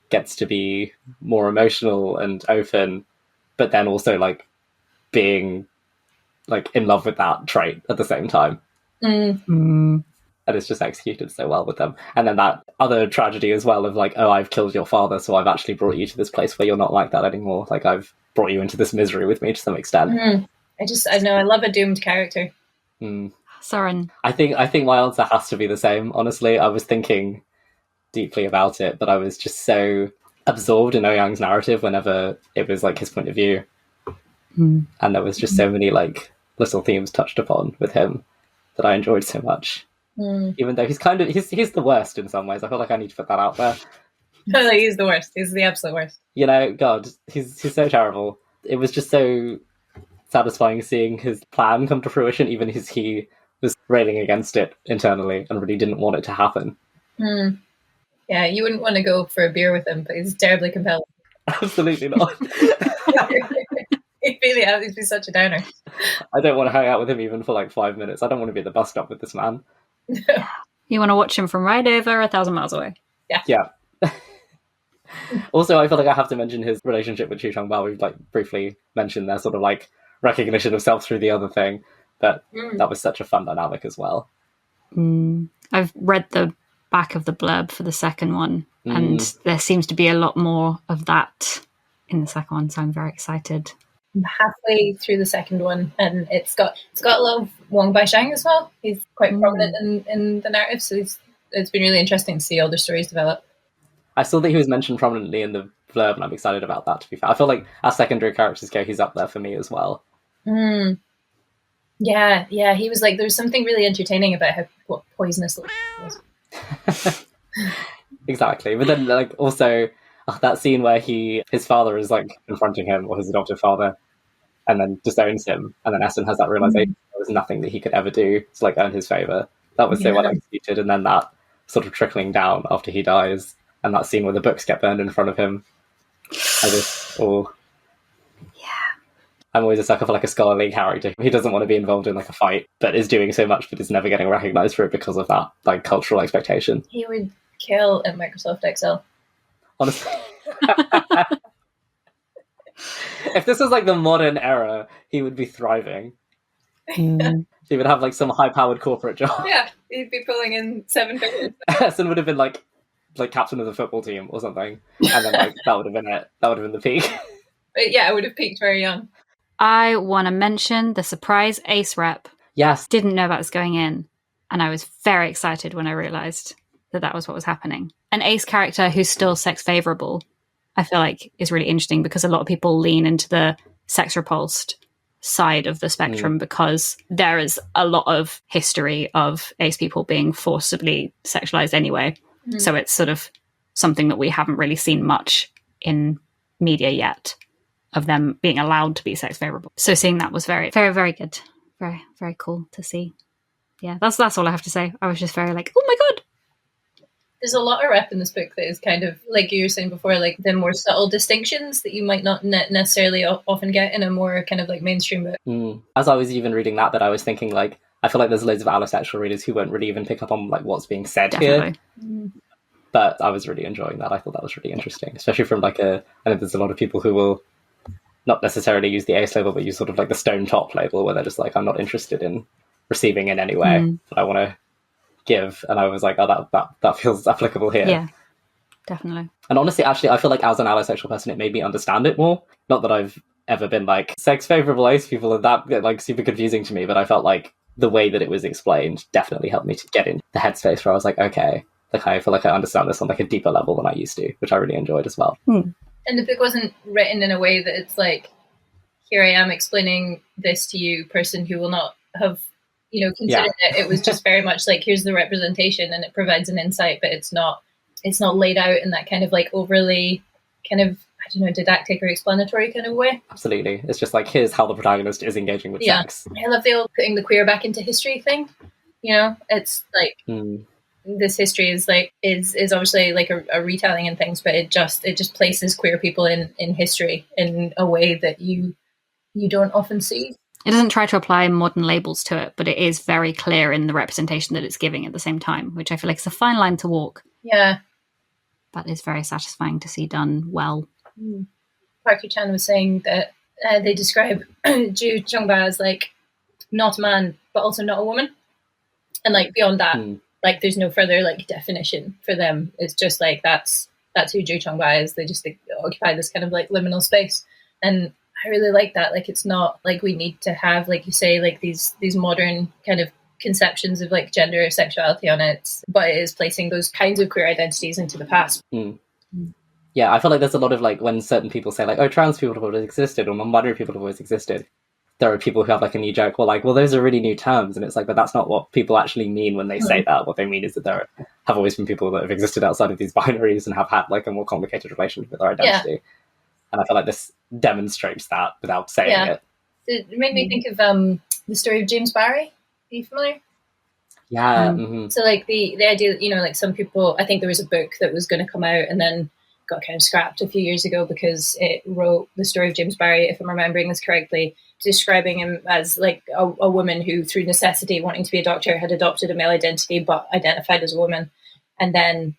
gets to be more emotional and open, but then also like being like in love with that trait at the same time. And it's just executed so well with them. And then that other tragedy as well of like, oh, I've killed your father, so I've actually brought you to this place where you're not like that anymore. Like I've brought you into this misery with me to some extent. I know, I love a doomed character. Xiran. I think my answer has to be the same, honestly. I was thinking deeply about it, but I was just so absorbed in Ouyang's narrative whenever it was like his point of view. And there was just so many like little themes touched upon with him that I enjoyed so much. Even though he's the worst in some ways. I feel like I need to put that out there. He's the worst. He's the absolute worst. You know, God, he's so terrible. It was just so satisfying seeing his plan come to fruition, even as he was railing against it internally and really didn't want it to happen. Yeah, you wouldn't want to go for a beer with him, but he's terribly compelling. Absolutely not. He'd really have to be such a downer. I don't want to hang out with him even for like 5 minutes. I don't want to be at the bus stop with this man. You want to watch him from right over 1,000 miles away. Yeah. Also, I feel like I have to mention his relationship with Chu Changbao. We've like briefly mentioned their sort of like recognition of self through the other thing. But that was such a fun dynamic as well. I've read the back of the blurb for the second one, and there seems to be a lot more of that in the second one, so I'm very excited. I'm halfway through the second one, and it's got a lot of Wang Baishang as well. He's quite prominent in the narrative, so it's been really interesting to see all the stories develop. I saw that he was mentioned prominently in the blurb, and I'm excited about that, to be fair. I feel like as secondary characters go, he's up there for me as well. Yeah, he was like, there's something really entertaining about what poisonous it was. Exactly. But then, like, also that scene where his father is like confronting him, or his adoptive father, and then disowns him, and then Essen has that realization there was nothing that he could ever do to like earn his favor. That was so well executed, and then that sort of trickling down after he dies, and that scene where the books get burned in front of him. I'm always a sucker for like a scholarly character who doesn't want to be involved in like a fight, but is doing so much, but is never getting recognized for it because of that like cultural expectation. He would kill at Microsoft Excel. Honestly. If this was like the modern era, he would be thriving. He would have like some high-powered corporate job. Yeah, he'd be pulling in 7 figures. Essen would have been like captain of the football team or something, and then like that would have been it. That would have been the peak. But yeah, it would have peaked very young. I want to mention the surprise ace rep. Yes. Didn't know that was going in, and I was very excited when I realised that was what was happening. An ace character who's still sex favourable, I feel like is really interesting, because a lot of people lean into the sex repulsed side of the spectrum because there is a lot of history of ace people being forcibly sexualised anyway. So it's sort of something that we haven't really seen much in media yet, of them being allowed to be sex favourable. So seeing that was very, very, very good. Very, very cool to see. Yeah, that's all I have to say. I was just very like, oh my god. There's a lot of rep in this book that is kind of, like you were saying before, like the more subtle distinctions that you might not necessarily often get in a more kind of like mainstream book. As I was even reading that I was thinking like, I feel like there's loads of allosexual readers who won't really even pick up on like what's being said here. But I was really enjoying that. I thought that was really interesting, especially from like I know there's a lot of people who will not necessarily use the ace label, but use sort of like the stone top label, where they're just like, I'm not interested in receiving in any way, but I want to give. And I was like, oh, that feels applicable here. Yeah, definitely. And honestly, actually, I feel like as an allosexual person, it made me understand it more. Not that I've ever been like sex favorable ace people, and that like super confusing to me, but I felt like the way that it was explained definitely helped me to get in the headspace where I was like, okay, like I feel like I understand this on like a deeper level than I used to, which I really enjoyed as well. And the book wasn't written in a way that it's like, here I am explaining this to you, person who will not have, considered it. It was just very much like, here's the representation, and it provides an insight, but it's not laid out in that kind of like overly kind of, I don't know, didactic or explanatory kind of way. Absolutely. It's just like, here's how the protagonist is engaging with sex. I love the old putting the queer back into history thing. It's like this history is obviously like a retelling and things, but it just places queer people in history in a way that you don't often see. It doesn't try to apply modern labels to it, but it is very clear in the representation that it's giving at the same time, which I feel like is a fine line to walk. Yeah. But it's very satisfying to see done well. Parker-Chan was saying that they describe Zhu Chongba as like not a man, but also not a woman. And like beyond that, like there's no further like definition for them. It's just like that's who Zhu Chongba is. They just occupy this kind of like liminal space. And I really like that. Like it's not like we need to have, like you say, like these modern kind of conceptions of like gender or sexuality on it, but it is placing those kinds of queer identities into the past. Yeah, I feel like there's a lot of like when certain people say like, oh, trans people have always existed, or non-binary people have always existed. There are people who have like a knee jerk, well, those are really new terms, and it's like, but that's not what people actually mean when they say that. What they mean is that there have always been people that have existed outside of these binaries and have had like a more complicated relationship with their identity. Yeah. And I feel like this demonstrates that without saying it. It made me think of the story of James Barrie. Are you familiar? Yeah. So like the idea that, like some people, I think there was a book that was going to come out and then got kind of scrapped a few years ago because it wrote the story of James Barrie, if I'm remembering this correctly, describing him as like a woman who, through necessity, wanting to be a doctor, had adopted a male identity but identified as a woman. And then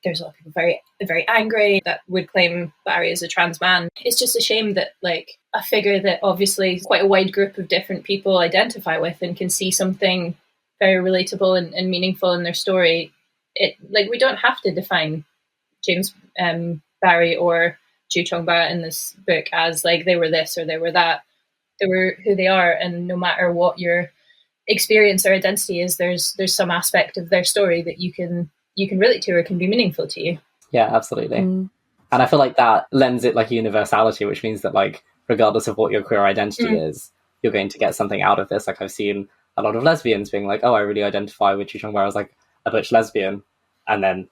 there's a lot of people very, very angry that would claim Barrie as a trans man. It's just a shame that like a figure that obviously quite a wide group of different people identify with and can see something very relatable and meaningful in their story. We don't have to define James Barry or Chu Chongba in this book as like they were this or they were that. They were who they are, and no matter what your experience or identity is, there's some aspect of their story that you can relate to or can be meaningful to you. Yeah, absolutely. And I feel like that lends it like universality, which means that like regardless of what your queer identity is, you're going to get something out of this. Like I've seen a lot of lesbians being like, oh, I really identify with Chu Chongba as like a butch lesbian, and then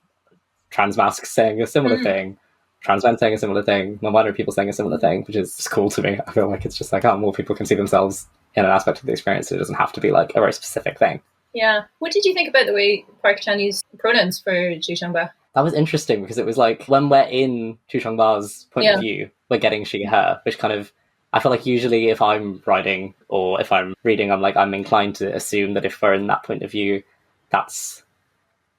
trans masks saying a similar thing, trans men saying a similar thing, non-binary people saying a similar thing, which is just cool to me. I feel like it's just like, oh, more people can see themselves in an aspect of the experience. It doesn't have to be like a very specific thing. Yeah. What did you think about the way Parker-Chan used pronouns for Chu Chongba? That was interesting because it was like when we're in Chu Chongba's point of view, we're getting she, her, which kind of, I feel like usually if I'm writing or if I'm reading, I'm inclined to assume that if we're in that point of view, that's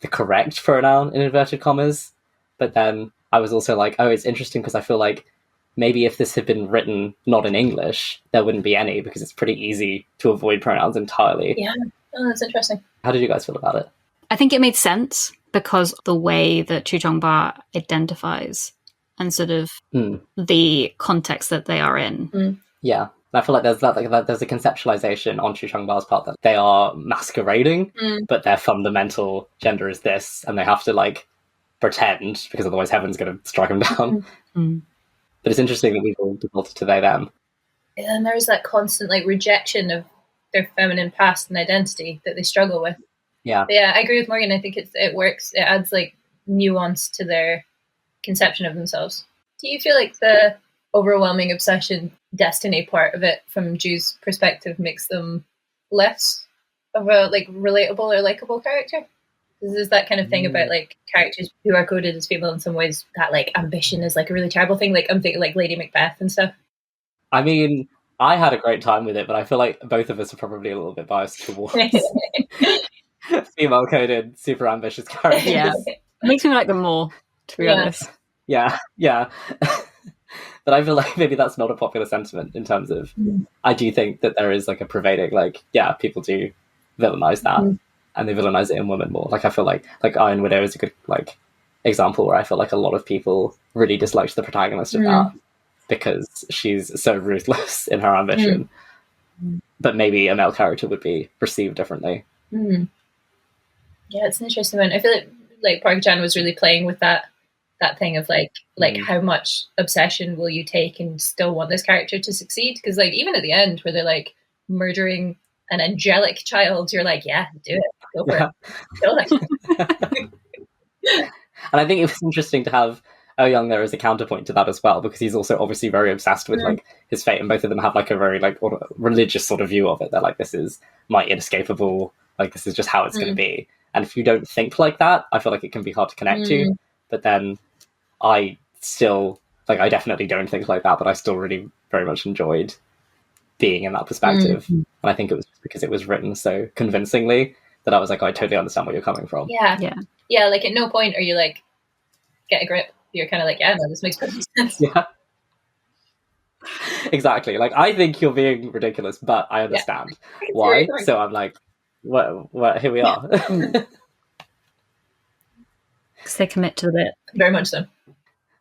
the correct pronoun in inverted commas. But then I was also like, oh, it's interesting because I feel like maybe if this had been written not in English, there wouldn't be any because it's pretty easy to avoid pronouns entirely. Yeah, oh, that's interesting. How did you guys feel about it? I think it made sense because the way that Chu Chongba identifies and sort of the context that they are in. Yeah. I feel like there's a conceptualization on Chu Chongba's part that they are masquerading, but their fundamental gender is this, and they have to like pretend because otherwise heaven's going to strike them down. But it's interesting that we've all defaulted to they, them. And there's that constant like rejection of their feminine past and identity that they struggle with. Yeah. But yeah, I agree with Morgan. I think it works. It adds like nuance to their conception of themselves. Do you feel like the overwhelming obsession destiny part of it from Ju's perspective makes them less of a like relatable or likable character? There's that kind of thing about like characters who are coded as female in some ways, that like ambition is like a really terrible thing. Like I'm thinking like Lady Macbeth and stuff. I mean, I had a great time with it, but I feel like both of us are probably a little bit biased towards female coded, super ambitious characters. Yeah, it makes me like them more, to be honest. Yeah. But I feel like maybe that's not a popular sentiment in terms of, I do think that there is like a pervading, like, yeah, people do villainize that. And they villainize it in women more. Like I feel like Iron Widow is a good like example where I feel like a lot of people really disliked the protagonist of that because she's so ruthless in her ambition. But maybe a male character would be perceived differently. Yeah, it's an interesting one. I feel like Park-chan was really playing with that thing of like how much obsession will you take and still want this character to succeed? Because like even at the end where they're like murdering an angelic child, you're like, yeah, do it. Go for it. And I think it was interesting to have Young there as a counterpoint to that as well, because he's also obviously very obsessed with like his fate, and both of them have like a very like religious sort of view of it. They're like, this is my inescapable, like this is just how it's going to be. And if you don't think like that, I feel like it can be hard to connect to. But then I still like, I definitely don't think like that, but I still really very much enjoyed being in that perspective. And I think it was just because it was written so convincingly that I was like, I totally understand where you're coming from. Yeah, like at no point are you like, get a grip. You're kind of like, yeah, no, this makes perfect sense. Yeah, exactly. Like, I think you're being ridiculous, but I understand why. So I'm like, what? Here we are. Because they commit to it. Very much so.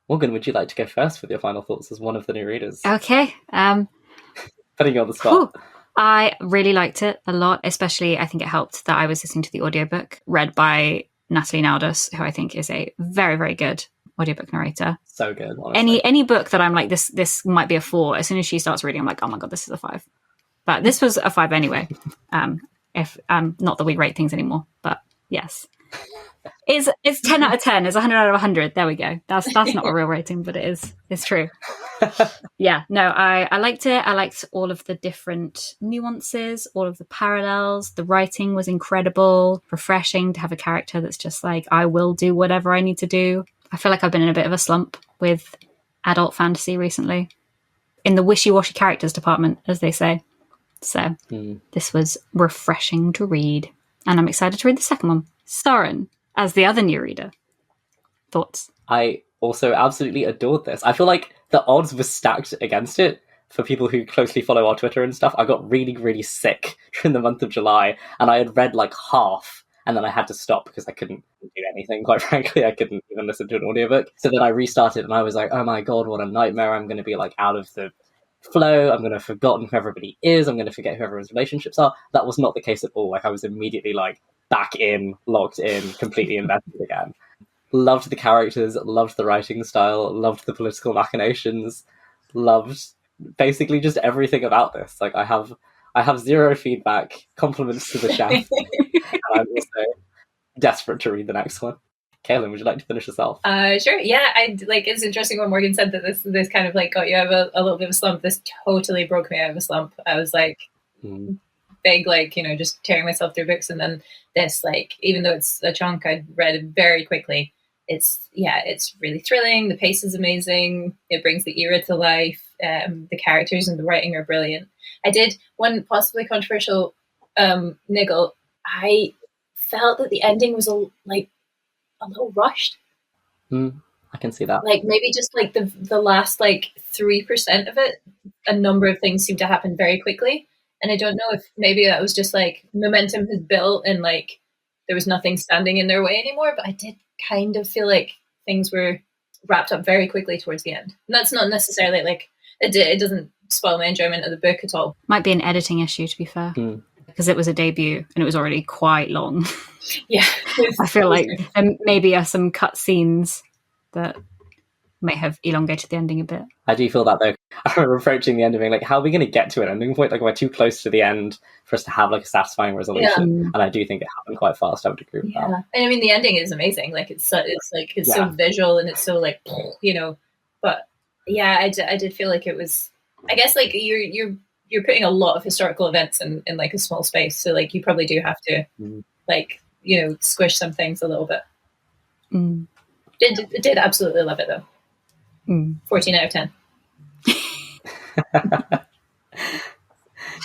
Morgan, would you like to go first with your final thoughts as one of the new readers? Okay. Putting you on the spot. I really liked it a lot, especially I think it helped that I was listening to the audiobook read by Natalie Naudus, who I think is a very, very good audiobook narrator. So good, honestly. Any book that I'm like, this might be a 4, as soon as she starts reading, I'm like, oh my god, this is a 5. But this was a 5 anyway. If not that we rate things anymore, but yes. It's 10 out of 10. It's 100 out of 100. There we go. That's not a real rating, but it is. It's true. Yeah, no, I liked it. I liked all of the different nuances, all of the parallels. The writing was incredible, refreshing to have a character that's just like, I will do whatever I need to do. I feel like I've been in a bit of a slump with adult fantasy recently, in the wishy-washy characters department, as they say. So this was refreshing to read, and I'm excited to read the second one. Xiran, as the other new reader, thoughts? I also absolutely adored this. I feel like the odds were stacked against it, for people who closely follow our Twitter and stuff, I got really, really sick during the month of July, and I had read like half, and then I had to stop because I couldn't do anything, quite frankly. I couldn't even listen to an audiobook. So then I restarted, and I was like, oh my god, what a nightmare. I'm going to be like out of the flow. I'm going to have forgotten who everybody is. I'm going to forget who everyone's relationships are. That was not the case at all. Like, I was immediately like back in, logged in, completely invested again. Loved the characters, loved the writing style, loved the political machinations, loved basically just everything about this. Like, I have zero feedback, compliments to the chef, and I'm also desperate to read the next one. Cailean, would you like to finish us off? Sure. Yeah, it's interesting when Morgan said that this kind of like got you out of a little bit of a slump. This totally broke me out of a slump. I was like big, like, you know, just tearing myself through books, and then this, like, even though it's a chunk, I read it very quickly. It's really thrilling. The pace is amazing. It brings the era to life. The characters and the writing are brilliant. I did one possibly controversial niggle. I felt that the ending was a little rushed. I can see that. Like, maybe just like the last like 3% of it, a number of things seem to happen very quickly. And I don't know if maybe that was just like momentum has built and like there was nothing standing in their way anymore. But I did kind of feel like things were wrapped up very quickly towards the end. And that's not necessarily like it doesn't spoil my enjoyment of the book at all. Might be an editing issue, to be fair. Because it was a debut and it was already quite long. Yeah. I feel like there maybe are some cut scenes that may have elongated the ending a bit. I do feel that, though. I remember approaching the end and being like, how are we going to get to an ending point? Like, we're too close to the end for us to have like a satisfying resolution. Yeah. And I do think it happened quite fast. I would agree with that. And I mean, the ending is amazing. Like, it's so visual and it's so like, you know, but yeah, I did feel like it was, I guess, like you're putting a lot of historical events in like a small space. So like, you probably do have to like, you know, squish some things a little bit. Did absolutely love it though. 14 out of 10.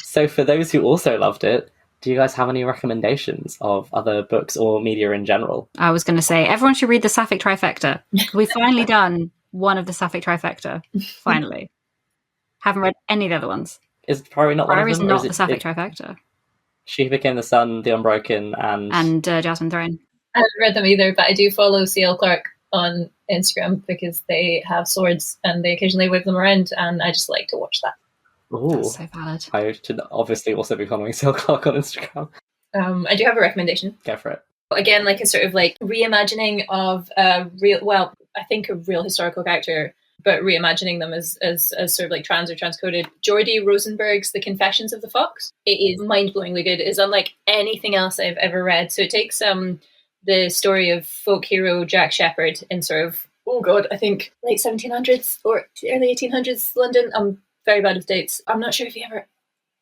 So for those who also loved it, do you guys have any recommendations of other books or media in general? I was going to say, everyone should read the Sapphic Trifecta. We've finally done one of the Sapphic Trifecta. Finally. Haven't read any of the other ones. Is Priory not one of them? Priory's not the Sapphic Trifecta. She Became the Sun, The Unbroken, and Jasmine Throne. I haven't read them either, but I do follow C.L. Clarke on Instagram because they have swords and they occasionally wave them around, and I just like to watch that. Ooh, that's so valid. I should obviously also be following C.L. Clarke on Instagram. I do have a recommendation. Go for it. Again, like a sort of like reimagining of a real historical character, but reimagining them as sort of like trans or transcoded. Jordi Rosenberg's The Confessions of the Fox. It is mind-blowingly good. It is unlike anything else I've ever read. So it takes the story of folk hero Jack Sheppard in sort of, I think late 1700s or early 1800s London. I'm very bad with dates. I'm not sure if he ever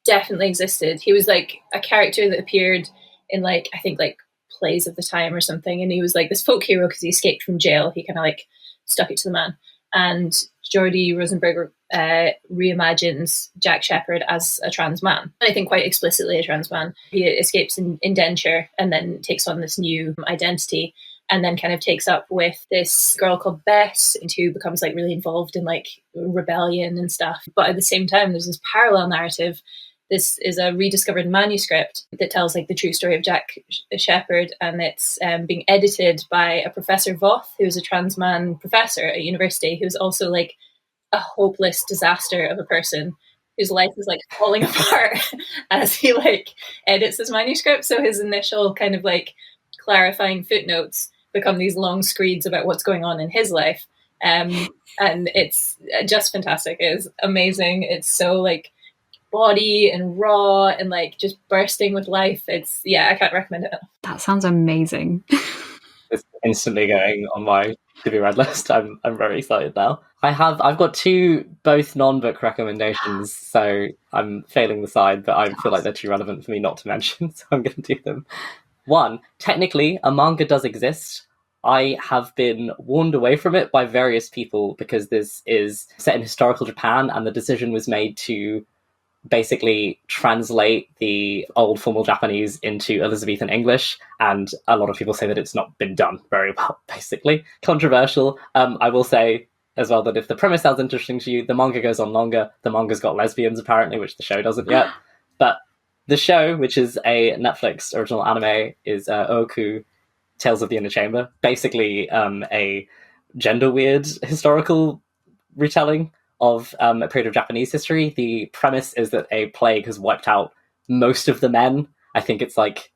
definitely existed. He was like a character that appeared in like, I think like plays of the time or something. And he was like this folk hero because he escaped from jail. He kind of like stuck it to the man. And Jordi Rosenberg reimagines Jack Sheppard as a trans man. I think quite explicitly a trans man. He escapes indenture and then takes on this new identity, and then kind of takes up with this girl called Bess, who becomes like really involved in like rebellion and stuff. But at the same time, there's this parallel narrative. This is a rediscovered manuscript that tells like the true story of Jack Sheppard, and it's being edited by a Professor Voth, who's a trans man professor at university, who's also like a hopeless disaster of a person whose life is like falling apart as he like edits his manuscript. So his initial kind of like clarifying footnotes become these long screeds about what's going on in his life. And it's just fantastic. It is amazing. It's so like body and raw and like just bursting with life. It's I can't recommend it enough. That sounds amazing. It's instantly going on my to be read list. I'm very excited now. I've got two both non-book recommendations, so I'm failing the side, but I feel like they're too relevant for me not to mention, so I'm going to do them. One, technically a manga does exist. I have been warned away from it by various people because this is set in historical Japan, and the decision was made to basically translate the old formal Japanese into Elizabethan English, and a lot of people say that it's not been done very well, basically. Controversial. I will say as well that if the premise sounds interesting to you, the manga goes on longer. The manga's got lesbians, apparently, which the show doesn't yet. But the show, which is a Netflix original anime, is Oku, Tales of the Inner Chamber. Basically a gender-weird historical retelling of a period of Japanese history. The premise is that a plague has wiped out most of the men. I think it's like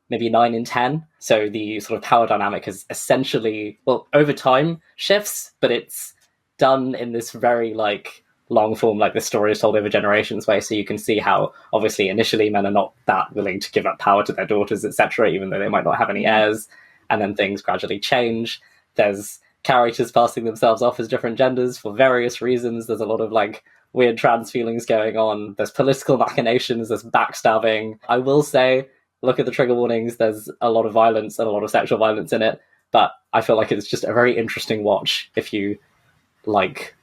maybe 9 in 10. So the sort of power dynamic is essentially, well, over time shifts, but it's done in this very like long form, like the story is told over generations way. So you can see how obviously initially men are not that willing to give up power to their daughters, etc., even though they might not have any heirs. And then things gradually change. There's characters passing themselves off as different genders for various reasons. There's a lot of like weird trans feelings going on. There's political machinations, there's backstabbing. I will say, look at the trigger warnings, there's a lot of violence and a lot of sexual violence in it, but I feel like it's just a very interesting watch if you like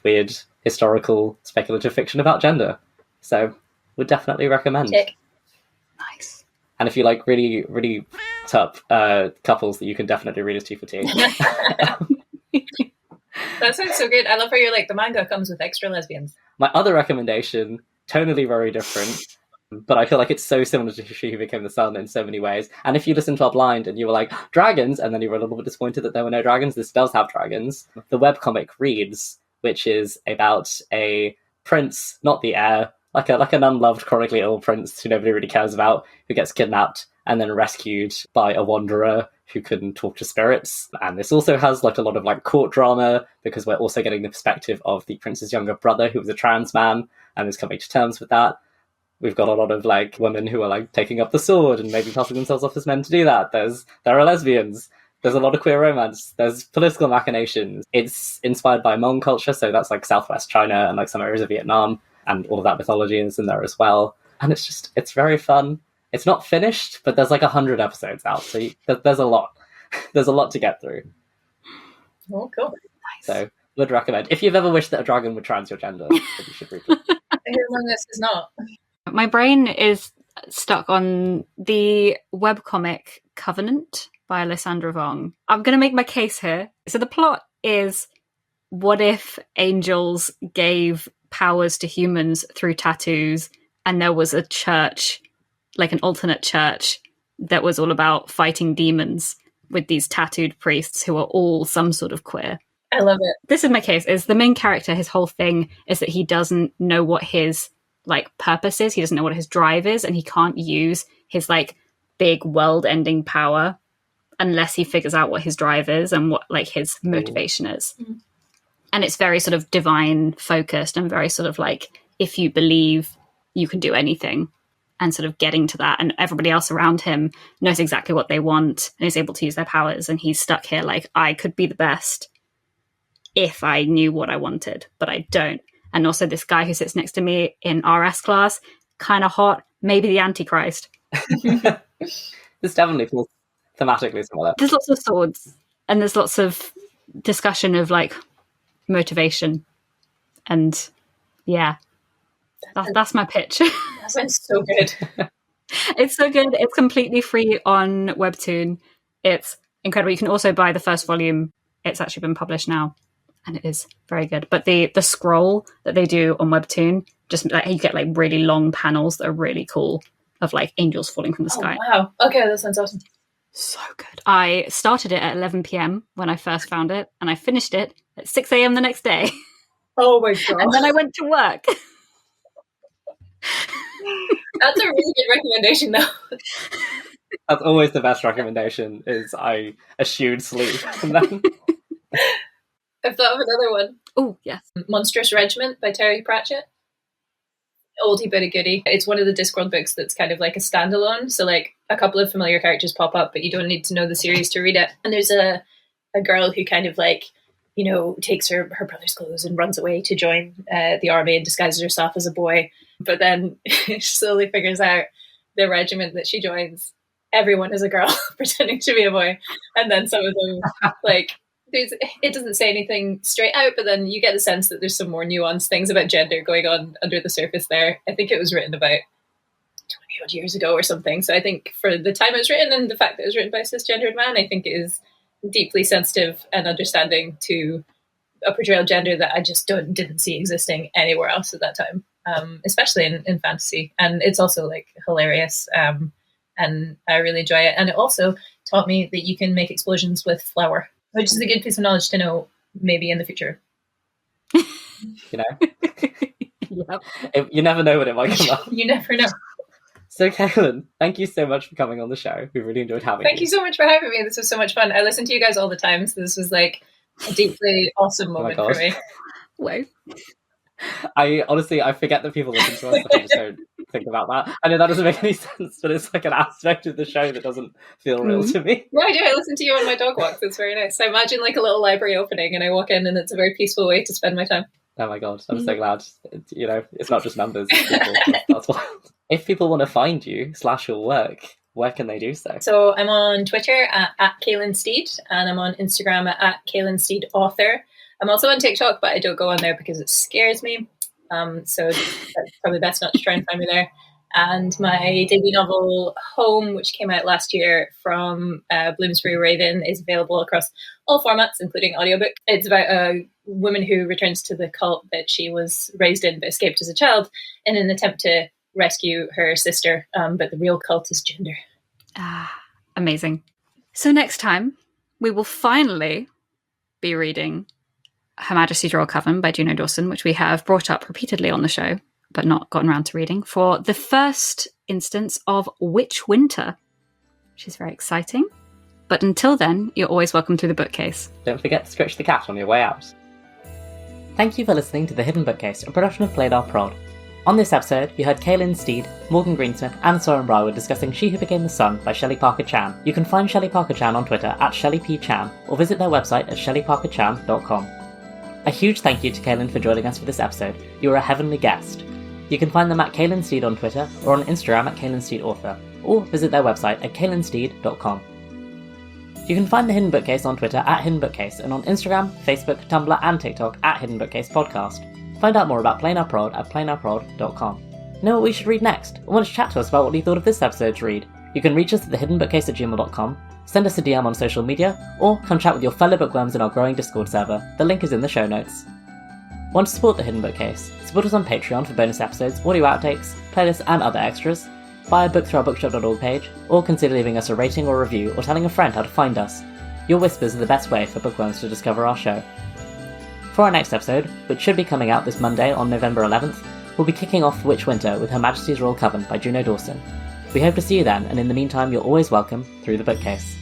weird historical speculative fiction about gender. So would definitely recommend. Tick. Nice. And if you like really, really up couples, that you can definitely read as Tea for Tea. That sounds so good. I love how you're like, the manga comes with extra lesbians. My other recommendation, tonally very different, but I feel like it's so similar to She Who Became the Sun in so many ways. And if you listen to our blind and you were like, dragons, and then you were a little bit disappointed that there were no dragons, this does have dragons. The webcomic Reads, which is about a prince, not the heir, like an unloved, chronically ill prince who nobody really cares about, who gets kidnapped and then rescued by a wanderer who can talk to spirits. And this also has like a lot of like court drama, because we're also getting the perspective of the prince's younger brother, who was a trans man and is coming to terms with that. We've got a lot of like women who are like taking up the sword and maybe passing themselves off as men to do that. There are lesbians. There's a lot of queer romance. There's political machinations. It's inspired by Hmong culture, so that's like Southwest China and like some areas of Vietnam, and all of that mythology is in there as well. And it's very fun. It's not finished, but there's like 100 episodes out, so there's a lot. There's a lot to get through. Oh, cool. Nice. So would recommend. If you've ever wished that a dragon would trans your gender, then you should read it. Who among us is not? My brain is stuck on the webcomic Covenant by Alessandra Vong. I'm going to make my case here. So the plot is, what if angels gave powers to humans through tattoos, and there was a church, like an alternate church, that was all about fighting demons with these tattooed priests who are all some sort of queer. I love it. This is my case, is the main character, his whole thing is that he doesn't know what his like purpose is, he doesn't know what his drive is, and he can't use his like big world-ending power unless he figures out what his drive is and what like his motivation is. Mm-hmm. And it's very sort of divine focused and very sort of like, if you believe, you can do anything, and sort of getting to that. And everybody else around him knows exactly what they want and is able to use their powers. And he's stuck here like, I could be the best if I knew what I wanted, but I don't. And also this guy who sits next to me in RS class, kind of hot, maybe the Antichrist. This definitely feels thematically similar. There's lots of swords, and there's lots of discussion of like motivation, and yeah, that's my pitch. That sounds so good. It's so good. It's completely free on Webtoon. It's incredible. You can also buy the first volume. It's actually been published now, and it is very good. But the scroll that they do on Webtoon, just like, you get like really long panels that are really cool of like angels falling from the sky. Wow. Okay, that sounds awesome. So good. I started it at 11 p.m. when I first found it, and I finished it at 6 a.m. the next day. Oh my god. And then I went to work. That's a really good recommendation, though. That's always the best recommendation, is I eschewed sleep. And then... I've thought of another one. Oh, yes. Monstrous Regiment by Terry Pratchett. Oldie but a goodie. It's one of the Discworld books that's kind of like a standalone. So like a couple of familiar characters pop up, but you don't need to know the series to read it. And there's a girl who kind of like, you know, takes her brother's clothes and runs away to join the army and disguises herself as a boy. But then she slowly figures out the regiment that she joins, everyone is a girl pretending to be a boy. And then some of them, like, it doesn't say anything straight out, but then you get the sense that there's some more nuanced things about gender going on under the surface there. I think it was written about 20 odd years ago or something. So I think for the time it was written and the fact that it was written by a cisgendered man, I think it is deeply sensitive and understanding to a portrayal of gender that I just didn't see existing anywhere else at that time, especially in fantasy. And it's also like hilarious, and I really enjoy it. And it also taught me that you can make explosions with flour, which is a good piece of knowledge to know maybe in the future. You know, you never know when it might come up. You never know. So, Cailean, thank you so much for coming on the show. We really enjoyed having you. Thank you so much for having me. This was so much fun. I listen to you guys all the time, so this was like a deeply awesome moment for me. Wow. I forget that people listen to us, so I just don't think about that. I know that doesn't make any sense, but it's like an aspect of the show that doesn't feel real to me. Yeah, I do. I listen to you on my dog walks. It's very nice. I imagine like a little library opening and I walk in and it's a very peaceful way to spend my time. Oh my god, I'm so glad. It's not just numbers. People. That's wild. If people want to find you / your work, where can they do so? So I'm on Twitter at Cailean Steed, and I'm on Instagram at Cailean Steed Author. I'm also on TikTok, but I don't go on there because it scares me. So that's probably best not to try and find me there. And my debut novel, Home, which came out last year from Bloomsbury Raven, is available across all formats, including audiobook. It's about a woman who returns to the cult that she was raised in but escaped as a child in an attempt to rescue her sister. But the real cult is gender. Amazing. So next time, we will finally be reading Her Majesty's Royal Coven by Juno Dawson, which we have brought up repeatedly on the show, but not gotten around to reading, for the first instance of Witch Winter, which is very exciting. But until then, you're always welcome through the bookcase. Don't forget to scratch the cat on your way out. Thank you for listening to The Hidden Bookcase, a production of Played Prod. On this episode, you heard Cailean Steed, Morgan Greensmith, and Soren Briarwood discussing She Who Became the Sun by Shelley Parker-Chan. You can find Shelley Parker-Chan on Twitter at ShelleyPChan, or visit their website at shelleyparkerchan.com. A huge thank you to Cailean for joining us for this episode. You were a heavenly guest. You can find them at Cailean Steed on Twitter, or on Instagram at Cailean Steed Author, or visit their website at caileansteed.com. You can find The Hidden Bookcase on Twitter at Hidden Bookcase, and on Instagram, Facebook, Tumblr, and TikTok at Hidden Bookcase Podcast. Find out more about Plain Our Prod at plainourprod.com. Know what we should read next, or want to chat to us about what you thought of this episode's read? You can reach us at thehiddenbookcase@gmail.com, send us a DM on social media, or come chat with your fellow bookworms in our growing Discord server. The link is in the show notes. Want to support The Hidden Bookcase? Support us on Patreon for bonus episodes, audio outtakes, playlists, and other extras. Buy a book through our bookshop.org page, or consider leaving us a rating or review, or telling a friend how to find us. Your whispers are the best way for bookworms to discover our show. For our next episode, which should be coming out this Monday on November 11th, we'll be kicking off Witch Winter with Her Majesty's Royal Coven by Juno Dawson. We hope to see you then, and in the meantime, you're always welcome through the bookcase.